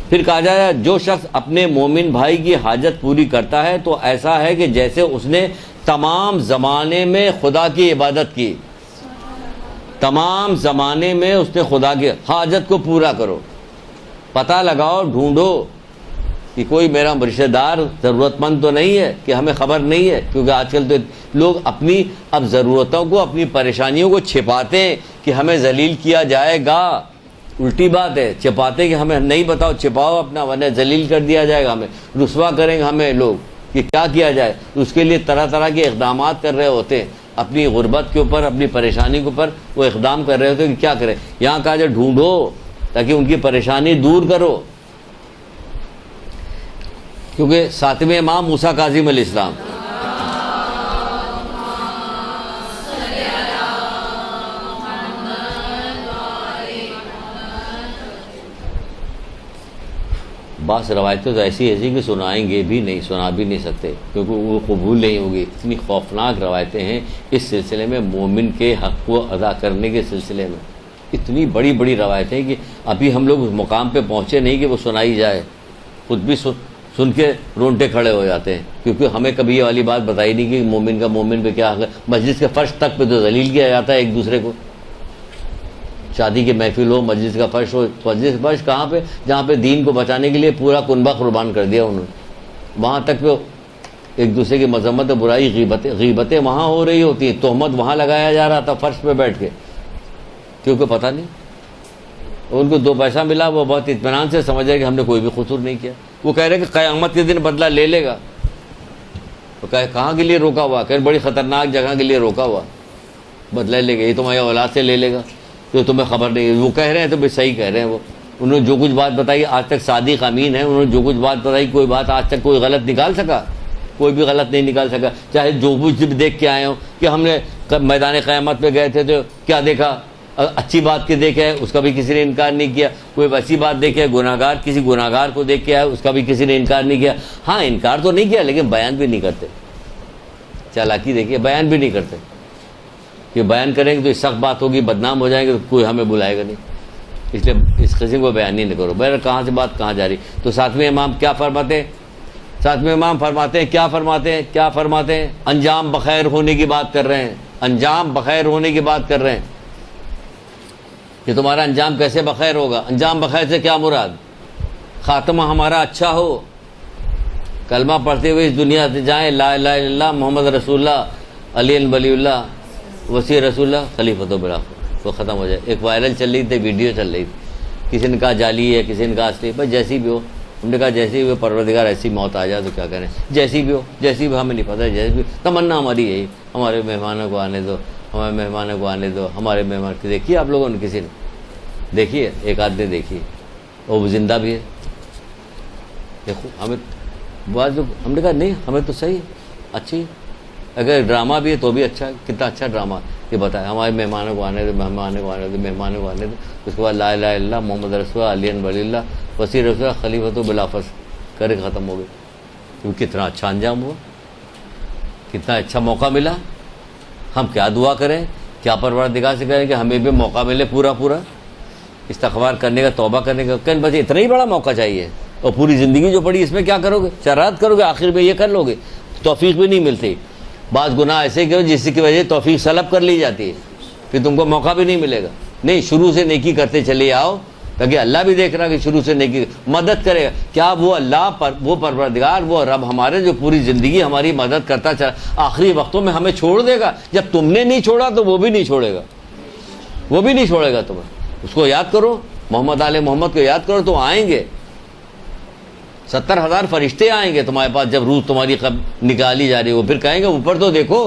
پھر کہا جائے جو شخص اپنے مومن بھائی کی حاجت پوری کرتا ہے تو ایسا ہے کہ جیسے اس نے تمام زمانے میں خدا کی عبادت کی، تمام زمانے میں اس نے خدا کی حاجت کو پورا کرو۔ پتہ لگاؤ، ڈھونڈو کہ کوئی میرا رشتہ دار ضرورت مند تو نہیں ہے کہ ہمیں خبر نہیں ہے، کیونکہ آج کل تو لوگ اپنی اب ضرورتوں کو، اپنی پریشانیوں کو چھپاتے ہیں کہ ہمیں ذلیل کیا جائے گا۔ الٹی بات ہے، چھپاتے کہ ہمیں نہیں بتاؤ، چھپاؤ اپنا، ورنہ ذلیل کر دیا جائے گا، ہمیں رسوا کریں گے ہمیں لوگ، کہ کیا کیا جائے۔ اس کے لیے طرح طرح کے اقدامات کر رہے ہوتے ہیں، اپنی غربت کے اوپر، اپنی پریشانی کے اوپر وہ اقدام کر رہے ہوتے ہیں کہ کیا کریں۔ یہاں کہا جائے ڈھونڈو تاکہ ان کی پریشانی دور کرو، کیونکہ ساتویں امام موسیٰ کاظم علیہ السلام، بعض روایتیں تو ایسی کہ سنائیں گے بھی نہیں، سنا بھی نہیں سکتے، کیونکہ وہ قبول نہیں ہوگی۔ اتنی خوفناک روایتیں ہیں اس سلسلے میں، مومن کے حق کو ادا کرنے کے سلسلے میں اتنی بڑی بڑی روایتیں کہ ابھی ہم لوگ اس مقام پہ پہنچے نہیں کہ وہ سنائی جائے، خود بھی سن کے رونٹے کھڑے ہو جاتے ہیں، کیونکہ ہمیں کبھی یہ والی بات بتائی نہیں کہ مومن کا مومن پہ کیا حق ہے۔ مجلس کے فرش تک پہ تو ذلیل کیا جاتا ہے ایک دوسرے کو، شادی کے محفل ہو، مجلس کا فرش ہو، مجلس کا فرش کہاں پہ؟ جہاں پہ دین کو بچانے کے لیے پورا کنبہ قربان کر دیا انہوں نے، وہاں تک پہ ایک دوسرے کی مذمت، برائی، غیبتیں وہاں ہو رہی ہوتی ہیں، تہمت وہاں لگایا جا رہا تھا فرش پہ بیٹھ کے، کیونکہ پتہ نہیں ان کو 2 پیسہ ملا، وہ بہت اطمینان سے سمجھ رہے کہ ہم نے کوئی بھی قصور نہیں کیا۔ وہ کہہ رہے کہ قیامت کے دن بدلہ لے لے گا، تو کہاں کے لیے روکا ہوا؟ کہ بڑی خطرناک جگہ کے لیے روکا ہوا، بدلہ لے گا، یہ تمہاری اولاد سے لے لے گا، تو تمہیں خبر نہیں ہے۔ وہ کہہ رہے ہیں تو بھی صحیح کہہ رہے ہیں، وہ انہوں نے جو کچھ بات بتائی آج تک صادق امین ہے، انہوں نے جو کچھ بات بتائی کوئی بات آج تک کوئی غلط نکال سکا؟ کوئی بھی غلط نہیں نکال سکا، چاہے جو کچھ بھی دیکھ کے آئے ہوں کہ ہم نے میدان قیامت پہ گئے تھے تو کیا دیکھا، اچھی بات کے دیکھا ہے اس کا بھی کسی نے انکار نہیں کیا، کوئی اچھی بات دیکھے ہے، گناہگار کسی گناہگار کو دیکھ کے آئے اس کا بھی کسی نے انکار نہیں کیا۔ ہاں انکار تو نہیں کیا لیکن بیان بھی نہیں کرتے، چالاکی دیکھیے، بیان بھی نہیں کرتے کہ بیان کریں گے تو سخت بات ہوگی، بدنام ہو جائیں گے تو کوئی ہمیں بلائے گا نہیں، اس لیے اس قسم کو بیان نہیں کرو۔ بہر کہاں سے بات کہاں جا رہی؟ تو ساتویں امام کیا فرماتے ہیں؟ ساتویں امام فرماتے ہیں کیا فرماتے ہیں؟ انجام بخیر ہونے کی بات کر رہے ہیں، انجام بخیر ہونے کی بات کر رہے ہیں کہ تمہارا انجام کیسے بخیر ہوگا۔ انجام بخیر سے کیا مراد؟ خاتمہ ہمارا اچھا ہو، کلمہ پڑھتے ہوئے اس دنیا سے جائیں، لا الہ الا اللہ محمد رسول اللہ علی ولی اللہ وسیع رسول اللہ خلیفۃ بالآخر، تو ختم ہو جائے۔ ایک وائرل چل رہی تھی، ویڈیو چل رہی تھی، کسی نے کہا جعلی ہے، کسی نے کہا اصلی، بس جیسی بھی ہو، ہم نے کہا جیسی بھی ہو، پروردگار ایسی موت آ جائے تو کیا کریں، جیسی بھی ہو، جیسی بھی ہمیں نہیں پتہ، جیسی بھی تمنا ہماری یہی، ہمارے مہمانوں کو آنے دو، ہمارے مہمانوں کو آنے دو، ہمارے مہمان کو دیکھیے آپ لوگوں نے، کسی نے دیکھیے، ایک آدمی دیکھیے، وہ زندہ بھی ہے، دیکھو ہمیں بعض لوگ، ہم نے کہا نہیں ہمیں تو صحیح اچھی، اگر ڈرامہ بھی ہے تو بھی اچھا، کتنا اچھا ڈرامہ یہ بتائے، ہمارے مہمانوں کو آنے دو، مہمانوں کو آنے دو، مہمانوں کو آنے دو، اس کے بعد لا الہ الا اللہ محمد رسول اللہ علی ولی اللہ وسیع رسول اللہ خلیفۃ بالآخر کر کے ختم ہو گئے۔ تو کتنا اچھا انجام ہوا، کتنا اچھا موقع ملا۔ ہم کیا دعا کریں، کیا پروردگار سے کریں کہ ہمیں بھی موقع ملے پورا استغفار کرنے کا، توبہ کرنے کا، کہیں بس اتنا ہی بڑا موقع چاہیے، اور پوری زندگی جو پڑی اس میں کیا کرو گے، شرارت کرو گے، آخر میں یہ کر لو گے، توفیق بھی نہیں ملتی۔ بعض گناہ ایسے کرو جس کی وجہ سے توفیق سلب کر لی جاتی ہے، پھر تم کو موقع بھی نہیں ملے گا۔ نہیں، شروع سے نیکی کرتے چلے آؤ، تاکہ اللہ بھی دیکھ رہا کہ شروع سے نیکی مدد کرے گا۔ کیا وہ اللہ پر، وہ پروردگار، وہ رب ہمارے جو پوری زندگی ہماری مدد کرتا چلا، آخری وقتوں میں ہمیں چھوڑ دے گا؟ جب تم نے نہیں چھوڑا تو وہ بھی نہیں چھوڑے گا، وہ بھی نہیں چھوڑے گا تمہیں۔ اس کو یاد کرو، محمد آل محمد کو یاد کرو، تو آئیں گے 70,000 فرشتے آئیں گے تمہارے پاس جب روح تمہاری نکالی جا رہی ہو، پھر کہیں گے اوپر تو دیکھو،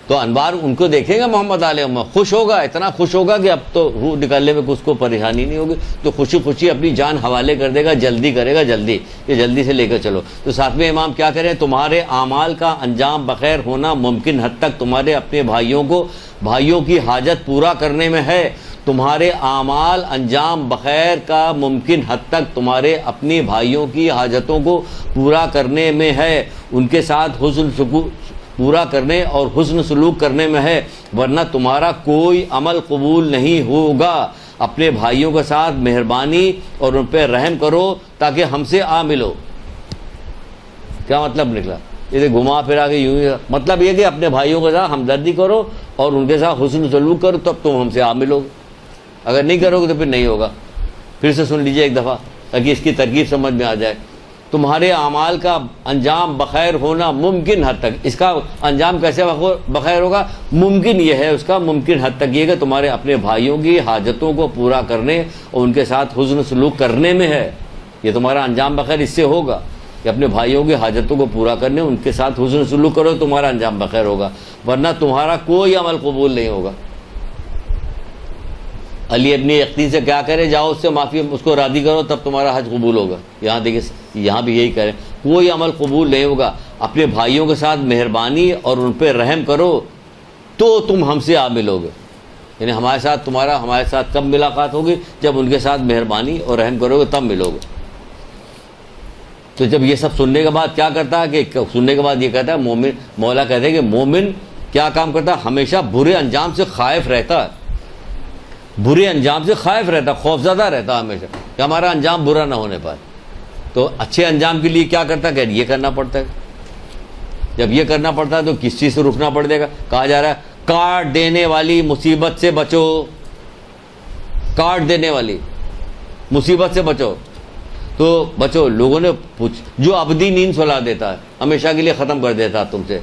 تو انوار ان کو دیکھیں گے محمد علیہ محمد، خوش ہوگا، اتنا خوش ہوگا کہ اب تو روح نکالنے میں اس کو پریشانی نہیں ہوگی، تو خوشی خوشی اپنی جان حوالے کر دے گا، جلدی کرے گا، جلدی یہ جلدی سے لے کر چلو۔ تو ساتویں امام کیا کریں؟ تمہارے اعمال کا انجام بخیر ہونا ممکن حد تک تمہارے اپنے بھائیوں کی حاجت پورا کرنے میں ہے، تمہارے اعمال انجام بخیر کا ممکن حد تک تمہارے اپنے بھائیوں کی حاجتوں کو پورا کرنے میں ہے، ان کے ساتھ حسن پورا کرنے اور حسن سلوک کرنے میں ہے، ورنہ تمہارا کوئی عمل قبول نہیں ہوگا۔ اپنے بھائیوں کے ساتھ مہربانی اور ان پہ رحم کرو تاکہ ہم سے آ ملو۔ کیا مطلب نکلا؟ یہ گھما پھرا کے یوں ہی مطلب یہ کہ اپنے بھائیوں کے ساتھ ہمدردی کرو اور ان کے ساتھ حسن سلوک کرو، تب تم ہم سے آ ملو گے، اگر نہیں کرو گے تو پھر نہیں ہوگا۔ پھر سے سن لیجئے ایک دفعہ تاکہ اس کی ترکیب سمجھ میں آ جائے۔ تمہارے اعمال کا انجام بخیر ہونا ممکن حد تک، اس کا انجام کیسے بخیر ہوگا؟ ممکن یہ ہے، اس کا ممکن حد تک یہ کہ تمہارے اپنے بھائیوں کی حاجتوں کو پورا کرنے اور ان کے ساتھ حسن سلوک کرنے میں ہے۔ یہ تمہارا انجام بخیر اس سے ہوگا کہ اپنے بھائیوں کی حاجتوں کو پورا کرنے، ان کے ساتھ حسن سلوک کرو، تمہارا انجام بخیر ہوگا، ورنہ تمہارا کوئی عمل قبول نہیں ہوگا۔ علی ابن یقطین سے کیا کرے؟ جاؤ اس سے معافی، اس کو راضی کرو، تب تمہارا حج قبول ہوگا۔ یہاں دیکھیں، یہاں بھی یہی کریں، کوئی عمل قبول نہیں ہوگا۔ اپنے بھائیوں کے ساتھ مہربانی اور ان پہ رحم کرو تو تم ہم سے آ ملو گے، یعنی ہمارے ساتھ کب ملاقات ہوگی؟ جب ان کے ساتھ مہربانی اور رحم کرو گے تب ملو گے۔ تو جب یہ سب سننے کے بعد کیا کرتا ہے کہ سننے کے بعد یہ کہتا ہے مولا کہتے ہیں کہ مومن کیا کام کرتا ہے؟ ہمیشہ برے انجام سے خائف رہتا ہے، برے انجام سے خائف رہتا، خوفزدہ رہتا ہمیشہ کہ ہمارا انجام برا نہ ہونے پائے۔ تو اچھے انجام کے لیے کیا کرتا ہے کہ یہ کرنا پڑتا ہے۔ جب یہ کرنا پڑتا ہے تو کس چیز سے رکنا پڑ جائے گا؟ کہا جا رہا ہے کاٹ دینے والی مصیبت سے بچو، کاٹ دینے والی مصیبت سے بچو۔ تو بچو، لوگوں نے جو ابدی نیند سلا دیتا ہے، ہمیشہ کے لیے ختم کر دیتا ہے تم سے،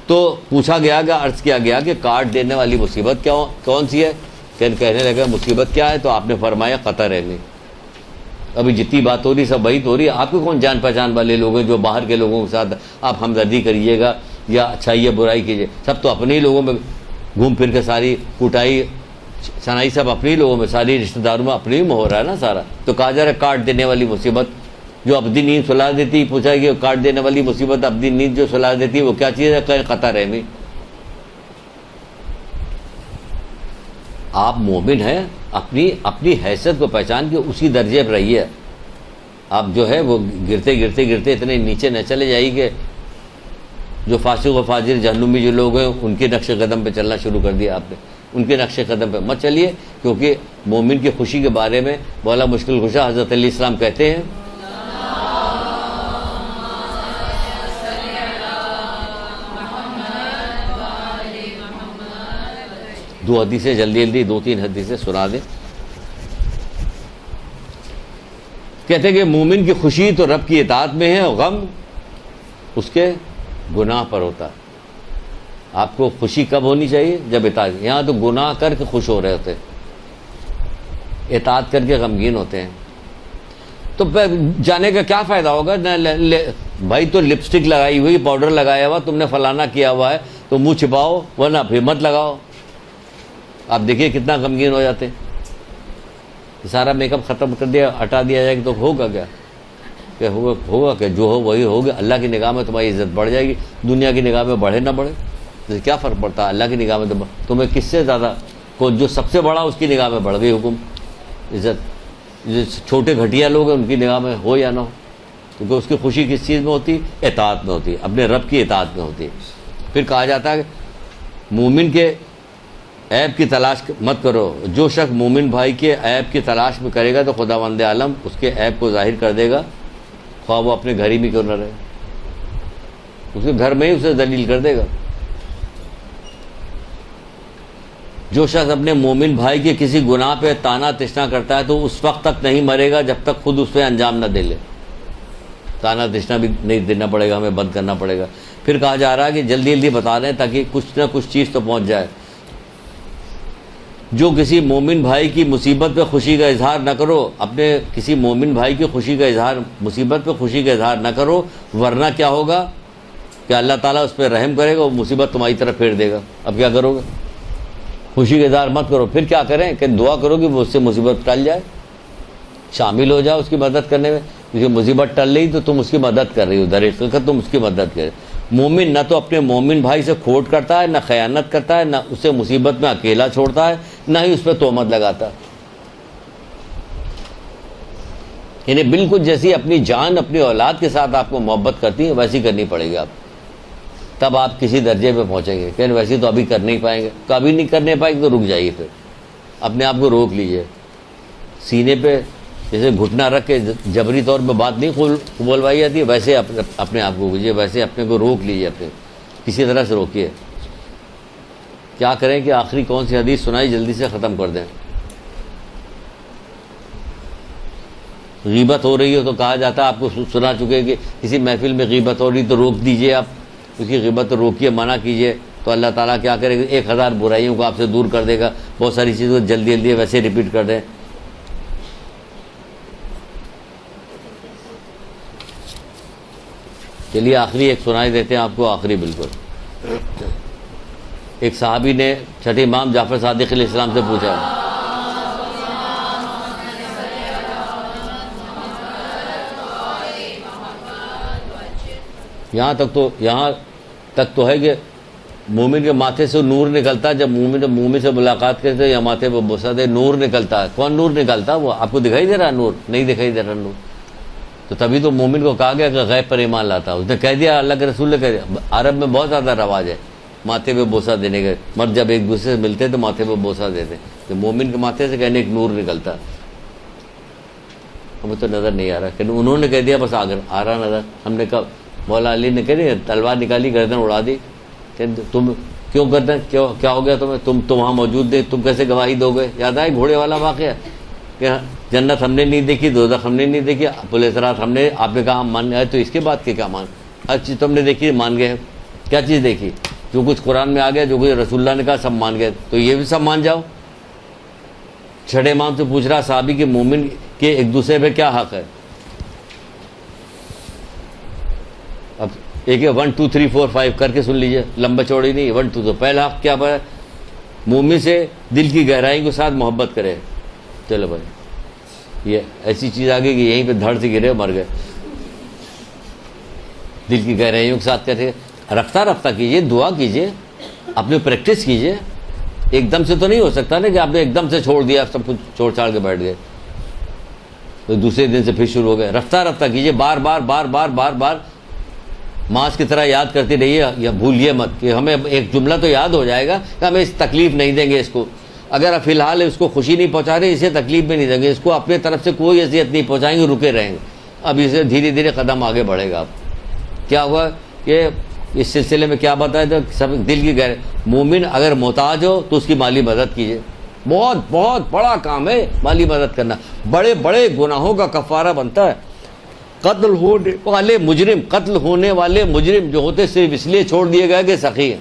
تو پوچھا گیا کہ عرض کیا گیا کہ کاٹ دینے والی مصیبت کون سی ہے؟ کہنے لگا مصیبت کیا ہے؟ تو آپ نے فرمایا قطع رحمی۔ ابھی جتنی بات ہو رہی سب وہی تو ہو رہی ہے۔ آپ کے کون جان پہچان والے لوگ ہیں جو باہر کے لوگوں کے ساتھ آپ ہمدردی کریے گا یا اچھائی برائی کیجیے؟ سب تو اپنے ہی لوگوں میں گھوم پھر کے ساری کوٹائی شنائی سب اپنے ہی لوگوں میں، ساری رشتہ داروں میں اپنے ہی میں ہو رہا ہے نا سارا۔ تو کہا جا رہا ہے کاٹ دینے والی مصیبت جو ابدی نیند سلا دیتی، پوچھا کہ کاٹ دینے والی مصیبت ابدی نیند جو سلا دیتی وہ کیا چیز ہے؟ کہ قطع رحمی۔ آپ مومن ہیں، اپنی حیثیت کو پہچان کے اسی درجے پر رہیے۔ آپ جو ہے وہ گرتے اتنے نیچے نہ چلے جائیے کہ جو فاسق و فاجر جہنمی جو لوگ ہیں ان کے نقش قدم پہ چلنا شروع کر دیا آپ نے۔ ان کے نقش قدم پہ مت چلیے، کیونکہ مومن کی خوشی کے بارے میں مولا مشکل کشا حضرت علیہ السلام کہتے ہیں دو حدیثیں جلدی 2-3 حدیثیں سنا دیں۔ کہتے ہیں کہ مومن کی خوشی تو رب کی اطاعت میں ہے، غم اس کے گناہ پر ہوتا ہے۔ آپ کو خوشی کب ہونی چاہیے؟ جب اطاعت۔ یہاں تو گناہ کر کے خوش ہو رہے ہوتے ہیں، اطاعت کر کے غمگین ہوتے ہیں۔ تو جانے کا کیا فائدہ ہوگا؟ بھائی تو لپسٹک لگائی ہوئی، پاؤڈر لگایا ہوا، تم نے فلانا کیا ہوا ہے تو منہ چھپاؤ، ورنہ پھر مت لگاؤ۔ آپ دیکھیے کتنا غمگین ہو جاتے ہیں۔ سارا میک اپ ختم کر دیا، ہٹا دیا جائے گا تو ہوگا کیا؟ کہ ہوگا کہ جو ہو وہی ہوگا۔ اللہ کی نگاہ میں تمہاری عزت بڑھ جائے گی، دنیا کی نگاہ میں بڑھے نہ بڑھے تو کیا فرق پڑتا ہے؟ اللہ کی نگاہ میں تو تمہیں کس سے زیادہ جو سب سے بڑا اس کی نگاہ میں بڑھ گئی حکم عزت۔ جو چھوٹے گھٹیا لوگ ہیں ان کی نگاہ میں ہو یا نہ ہو، کیونکہ اس کی خوشی کس چیز میں ہوتی؟ اطاعت میں ہوتی، اپنے رب کی اطاعت میں ہوتی۔ پھر کہا جاتا ہے کہ مومن کے عیب کی تلاش مت کرو، جو شخص مومن بھائی کے عیب کی تلاش میں کرے گا تو خداوند عالم اس کے عیب کو ظاہر کر دے گا، خواہ وہ اپنے گھر ہی میں کیوں نہ رہے، اس کے گھر میں ہی اسے ذلیل کر دے گا۔ جو شخص اپنے مومن بھائی کے کسی گناہ پہ تانا تشنا کرتا ہے تو اس وقت تک نہیں مرے گا جب تک خود اس پہ انجام نہ دے لے۔ تانا تشنا بھی نہیں دینا پڑے گا، ہمیں بند کرنا پڑے گا۔ پھر کہا جا رہا ہے کہ جلدی بتا دیں تاکہ کچھ نہ کچھ چیز تو پہنچ جائے۔ جو کسی مومن بھائی کی مصیبت پہ خوشی کا اظہار نہ کرو، اپنے کسی مومن بھائی کی خوشی کا اظہار، مصیبت پہ خوشی کا اظہار نہ کرو، ورنہ کیا ہوگا کہ اللہ تعالیٰ اس پہ رحم کرے گا، وہ مصیبت تمہاری طرف پھیر دے گا۔ اب کیا کرو گے؟ خوشی کا اظہار مت کرو۔ پھر کیا کریں کہ دعا کرو کہ وہ اس سے مصیبت ٹل جائے، شامل ہو جاؤ اس کی مدد کرنے میں۔ کیونکہ مصیبت ٹل رہی تو تم اس کی مدد کر رہی ہو، در حقیقت تم اس کی مدد کرے۔ مومن نہ تو اپنے مومن بھائی سے کھوٹ کرتا ہے، نہ خیانت کرتا ہے، نہ اسے مصیبت میں اکیلا چھوڑتا ہے، نہ ہی اس پہ تہمت لگاتا. یعنی بالکل جیسی اپنی جان اپنی اولاد کے ساتھ آپ کو محبت کرتی ہے ویسی کرنی پڑے گی آپ، تب آپ کسی درجے پہ پہنچیں گے. کہ ویسی تو ابھی کر نہیں پائیں گے، کبھی نہیں کرنے پائیں گے تو رک جائیے، پھر اپنے آپ کو روک لیجئے. سینے پہ جیسے گھٹنا رکھ کے جبری طور پہ بات نہیں بولوائی جاتی ہے، ویسے اپنے آپ کو کیجیے، ویسے اپنے کو روک لیجیے، اپنے کسی طرح سے روکیے. کیا کریں کہ آخری کون سی حدیث سنائی جلدی سے ختم کر دیں. غیبت ہو رہی ہو تو کہا جاتا ہے، آپ کو سنا چکے کہ کسی محفل میں غیبت ہو رہی تو روک دیجئے، آپ اس کی غیبت تو روکیے، منع کیجئے، تو اللہ تعالیٰ کیا کرے گا، 1000 برائیوں کو آپ سے دور کر دے گا. بہت ساری چیزوں کو جلدی جلدی ویسے ریپیٹ کر دیں. چلیے آخری ایک سنائی دیتے ہیں آپ کو، آخری بالکل. ایک صحابی نے چھٹے امام جعفر صادق علیہ السلام سے پوچھا، یہاں تک تو ہے کہ مومن کے ماتھے سے نور نکلتا ہے. جب مومن سے ملاقات کرتے ہیں یا ماتھے پہ بوسہ دے نور نکلتا ہے. کون نور نکلتا ہے؟ وہ آپ کو دکھائی دے رہا ہے نور؟ نہیں دکھائی دے رہا نور. تو تبھی تو مومن کو کہا گیا کہ غیب پر ایمان لاتا. اس نے کہہ دیا، اللہ کے رسول نے کہہ دیا. عرب میں بہت زیادہ رواج ہے ماتھے پہ بوسہ دینے کا. مرد جب ایک دوسرے سے ملتے تو ماتھے پہ بوسہ دیتے. تو مومن کے ماتھے سے کہنے ایک نور نکلتا. ہمیں تو نظر نہیں آ رہا، کہ انہوں نے کہہ دیا بس آ رہا نظر. ہم نے کہا، مولا علی نے کہہ دیا، تلوار نکالی، گردن اڑا دی. کہ تم کیوں گردن، کیا ہو گیا تمہیں؟ تم وہاں موجود تھے، تم کیسے گواہی دو گے؟ یاد آئے گھوڑے والا واقعہ کہ جنت ہم نے نہیں دیکھی، دوزخ ہم نے نہیں دیکھی، پولیس رات ہم نے، آپ نے کہا ہم مان گئے. تو اس کے بعد کے کیا مان؟ ہر چیز تم نے دیکھی، مان گئے. کیا چیز دیکھی؟ جو کچھ قرآن میں آ گیا، جو کچھ رسول اللہ نے کہا، سب مان گئے. تو یہ بھی سب مان جاؤ. چھٹے امام سے پوچھ رہا صحابی کہ مومن کے ایک دوسرے پہ کیا حق ہے. اب ایک 1 2 3 4 5 کر کے سن لیجئے، لمبا چوڑی نہیں. 1 2 تو پہلا حق کیا ہے؟ مومن سے دل کی گہرائی کے ساتھ محبت کرے. چلو بھائی، یہ ایسی چیز آ گئی کہ یہیں پہ دھڑ سے گرے مر گئے. دل کی گہرائیوں کے ساتھ کہتے رفتہ رفتہ کیجئے، دعا کیجئے، اپنے پریکٹس کیجئے. ایک دم سے تو نہیں ہو سکتا نا کہ آپ نے ایک دم سے چھوڑ دیا، سب کچھ چھوڑ چھاڑ کے بیٹھ گئے، تو دوسرے دن سے پھر شروع ہو گئے. رفتہ رفتہ کیجئے، بار بار بار بار بار بار ماس کی طرح یاد کرتے رہیے. یا بھولیے مت کہ ہمیں ایک جملہ تو یاد ہو جائے گا کہ ہمیں اس تکلیف نہیں دیں گے اس کو. اگر آپ فی الحال اس کو خوشی نہیں پہنچا رہے، اسے تکلیف بھی نہیں دیں گے، اس کو اپنے طرف سے کوئی اذیت نہیں پہنچائیں گے، رکے رہیں گے. اب اسے دھیرے دھیرے قدم آگے بڑھے گا. آپ کیا ہوا کہ اس سلسلے میں کیا بتایا تو سب دل کی گہرائی. مومن اگر محتاج ہو تو اس کی مالی مدد کیجیے. بہت بہت بڑا کام ہے مالی مدد کرنا. بڑے بڑے گناہوں کا کفارہ بنتا ہے. قتل ہونے والے مجرم جو ہوتے صرف اس لیے چھوڑ دیے گئے کہ سخی ہیں.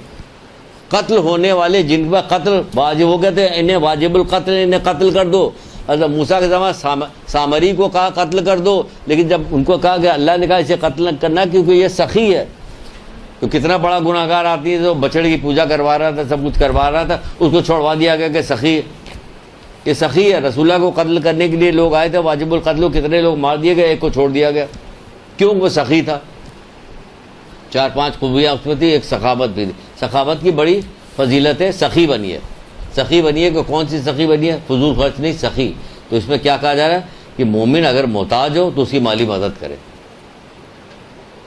قتل ہونے والے جن پر قتل واجب ہو گئے تھے، انہیں واجب القتل، انہیں قتل کر دو. حضرت موسیٰ کے زمانے سامری کو کہا قتل کر دو، لیکن جب ان کو کہا کہ اللہ نے کہا اسے قتل کرنا کیونکہ یہ سخی ہے، تو کتنا بڑا گناہ گار آتی ہے. تو بچڑے کی پوجا کروا رہا تھا، سب کچھ کروا رہا تھا، اس کو چھوڑوا دیا گیا کہ سخی ہے. یہ سخی ہے. رسول اللہ کو قتل کرنے کے لیے لوگ آئے تھے، واجب القتل، کتنے لوگ مار دیے گئے، ایک کو چھوڑ دیا گیا. کیوں؟ وہ سخی تھا. 4-5 خوبیاں اس میں تھی، ایک سخاوت بھی تھی. سخاوت کی بڑی فضیلت ہے. سخی بنیے. سخی بنیے کہ کون سی سخی بنیے؟ فضول خرچ نہیں، سخی. تو اس میں کیا کہا جا رہا ہے کہ مومن اگر محتاج ہو تو اس کی مالی مدد کرے.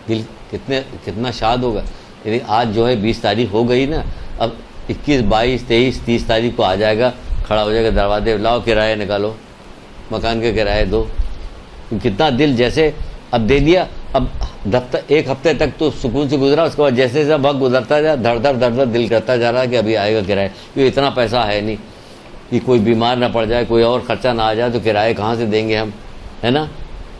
دل کتنا شاد ہوگا. یعنی آج جو ہے 20 تاریخ ہو گئی نا، اب 21 22 23 30 تاریخ کو آ جائے گا، کھڑا ہو جائے گا دروازے، لاؤ کرایہ نکالو، مکان کے کرایہ دو. کتنا دل جیسے اب دے دیا. اب ایک ہفتے تک تو سکون سے گزرا، اس کے بعد جیسے جیسا وقت گزرتا جا، دھڑ دھڑ دل کرتا جا رہا ہے کہ ابھی آئے گا کرایہ. کیونکہ اتنا پیسہ ہے نہیں کہ کوئی بیمار نہ پڑ جائے، کوئی اور خرچہ نہ آ جائے تو کرایہ کہاں سے دیں گے ہم، ہے نا؟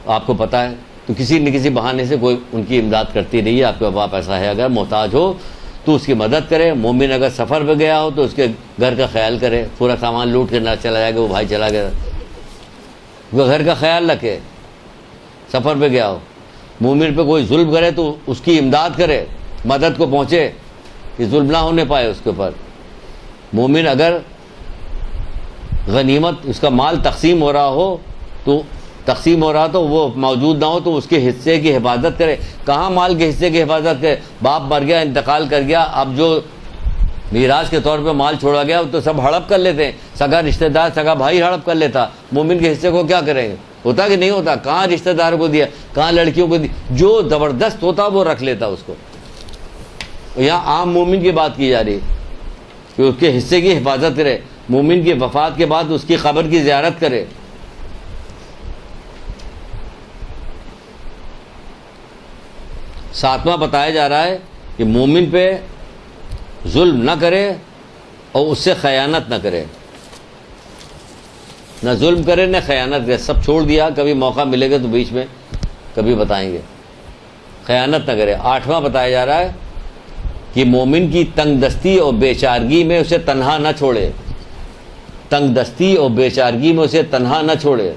آپ کو پتہ ہے. تو کسی نہ کسی بہانے سے کوئی ان کی امداد کرتی رہیے. آپ کے پاس پیسہ ہے، اگر محتاج ہو تو اس کی مدد کرے. مومن اگر سفر پہ گیا ہو تو اس کے گھر کا خیال کرے. پورا سامان لوٹ کے نہ چلا جائے گا، وہ بھائی چلا گیا، وہ گھر کا خیال رکھے. سفر پہ گیا ہو، مومن پہ کوئی ظلم کرے تو اس کی امداد کرے، مدد کو پہنچے کہ ظلم نہ ہونے پائے اس کے اوپر. مومن اگر غنیمت اس کا مال تقسیم ہو رہا ہو تو تقسیم ہو رہا تو وہ موجود نہ ہو تو اس کے حصے کی حفاظت کرے. کہاں مال کے حصے کی حفاظت کرے؟ باپ مر گیا، انتقال کر گیا، اب جو میراث کے طور پہ مال چھوڑا گیا وہ تو سب ہڑپ کر لیتے ہیں. سگا رشتہ دار، سگا بھائی ہڑپ کر لیتا. مومن کے حصے کو کیا کریں گے؟ ہوتا کہ نہیں ہوتا؟ کہاں رشتہ دار کو دیا، کہاں لڑکیوں کو دیا، جو زبردست ہوتا وہ رکھ لیتا اس کو. یہاں عام مومن کی بات کی جا رہی ہے کہ اس کے حصے کی حفاظت کرے، مومن کی وفات کے بعد اس کی قبر کی زیارت کرے. ساتواں بتایا جا رہا ہے کہ مومن پہ ظلم نہ کرے اور اس سے خیانت نہ کرے. نہ ظلم کرے نہ خیانت کرے، سب چھوڑ دیا. کبھی موقع ملے گا تو بیچ میں کبھی بتائیں گے. خیانت نہ کرے. آٹھواں بتایا جا رہا ہے کہ مومن کی تنگ دستی اور بے چارگی میں اسے تنہا نہ چھوڑے. تنگ دستی اور بے چارگی میں اسے تنہا نہ چھوڑے.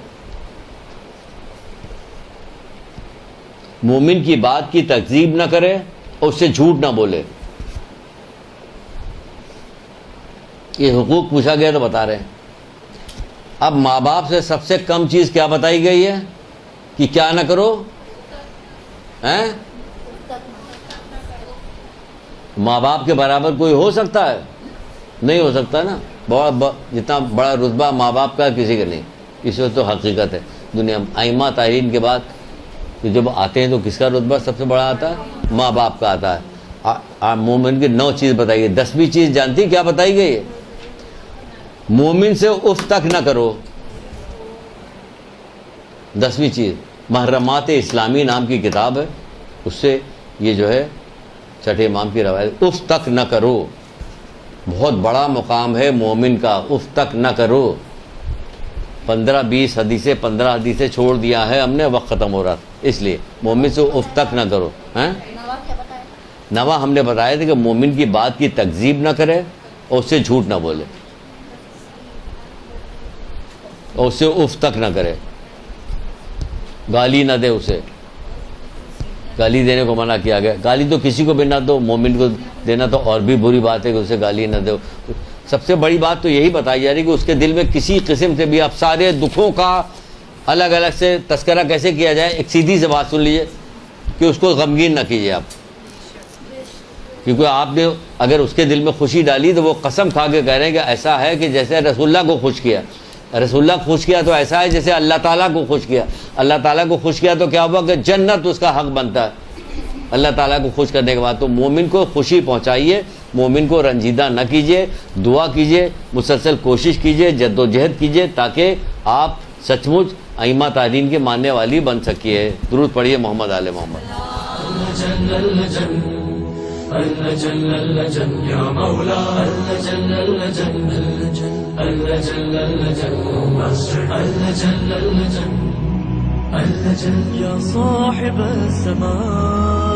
مومن کی بات کی تکذیب نہ کرے اور اس سے جھوٹ نہ بولے. یہ حقوق پوچھا گیا تو بتا رہے ہیں. اب ماں باپ سے سب سے کم چیز کیا بتائی گئی ہے کہ کیا نہ کرو؟ ماں باپ کے برابر کوئی ہو سکتا ہے؟ نہیں ہو سکتا نا. جتنا بڑا رتبہ ماں باپ کا کسی کا نہیں. اس وقت تو حقیقت ہے دنیا میں. ائمہ طاہرین کے بعد جب آتے ہیں تو کس کا رتبہ سب سے بڑا آتا ہے؟ ماں باپ کا آتا ہے. مومن کی 9 چیز بتائی گئی. 10ویں چیز جانتی کیا بتائی گئی ہے؟ مومن سے اف تک نہ کرو. 10ویں چیز محرمات اسلامی نام کی کتاب ہے، اس سے یہ جو ہے چھٹے امام کی روایت. اف تک نہ کرو. بہت بڑا مقام ہے مومن کا. اف تک نہ کرو. 15-20 حدیثیں 15 حدیثیں چھوڑ دیا ہے ہم نے، وقت ختم ہو رہا تھا اس لیے. مومن سے اف تک نہ کرو. نواں ہم نے بتایا تھا کہ مومن کی بات کی تکذیب نہ کرے اور اس سے جھوٹ نہ بولے اور اس سے اف تک نہ کرے. گالی نہ دے اسے. گالی دینے کو منع کیا گیا. گالی تو کسی کو بھی نہ دو، مومن کو دینا تو اور بھی بری بات ہے کہ اسے گالی نہ دو. سب سے بڑی بات تو یہی بتائی جا رہی ہے کہ اس کے دل میں کسی قسم سے بھی آپ سارے دکھوں کا الگ الگ سے تذکرہ کیسے کیا جائے. ایک سیدھی سے بات سن لیجئے کہ اس کو غمگین نہ کیجئے آپ، کیونکہ آپ نے اگر اس کے دل میں خوشی ڈالی تو وہ قسم کھا کے کہہ رہے ہیں کہ ایسا ہے کہ جیسے رسول اللہ کو خوش کیا. رسول اللہ خوش کیا تو ایسا ہے جیسے اللہ تعالیٰ کو خوش کیا. اللہ تعالیٰ کو خوش کیا تو کیا ہوا کہ جنت اس کا حق بنتا ہے اللہ تعالیٰ کو خوش کرنے کے بعد. تو مومن کو خوشی پہنچائیے، مومن کو رنجیدہ نہ کیجیے. دعا کیجیے، مسلسل کوشش کیجیے، جد و جہد کیجیے تاکہ آپ سچ مچ ائمہ طاہرین کے ماننے والی بن سکیے. درود پڑھیے محمد آل محمد. يا صاحب السماء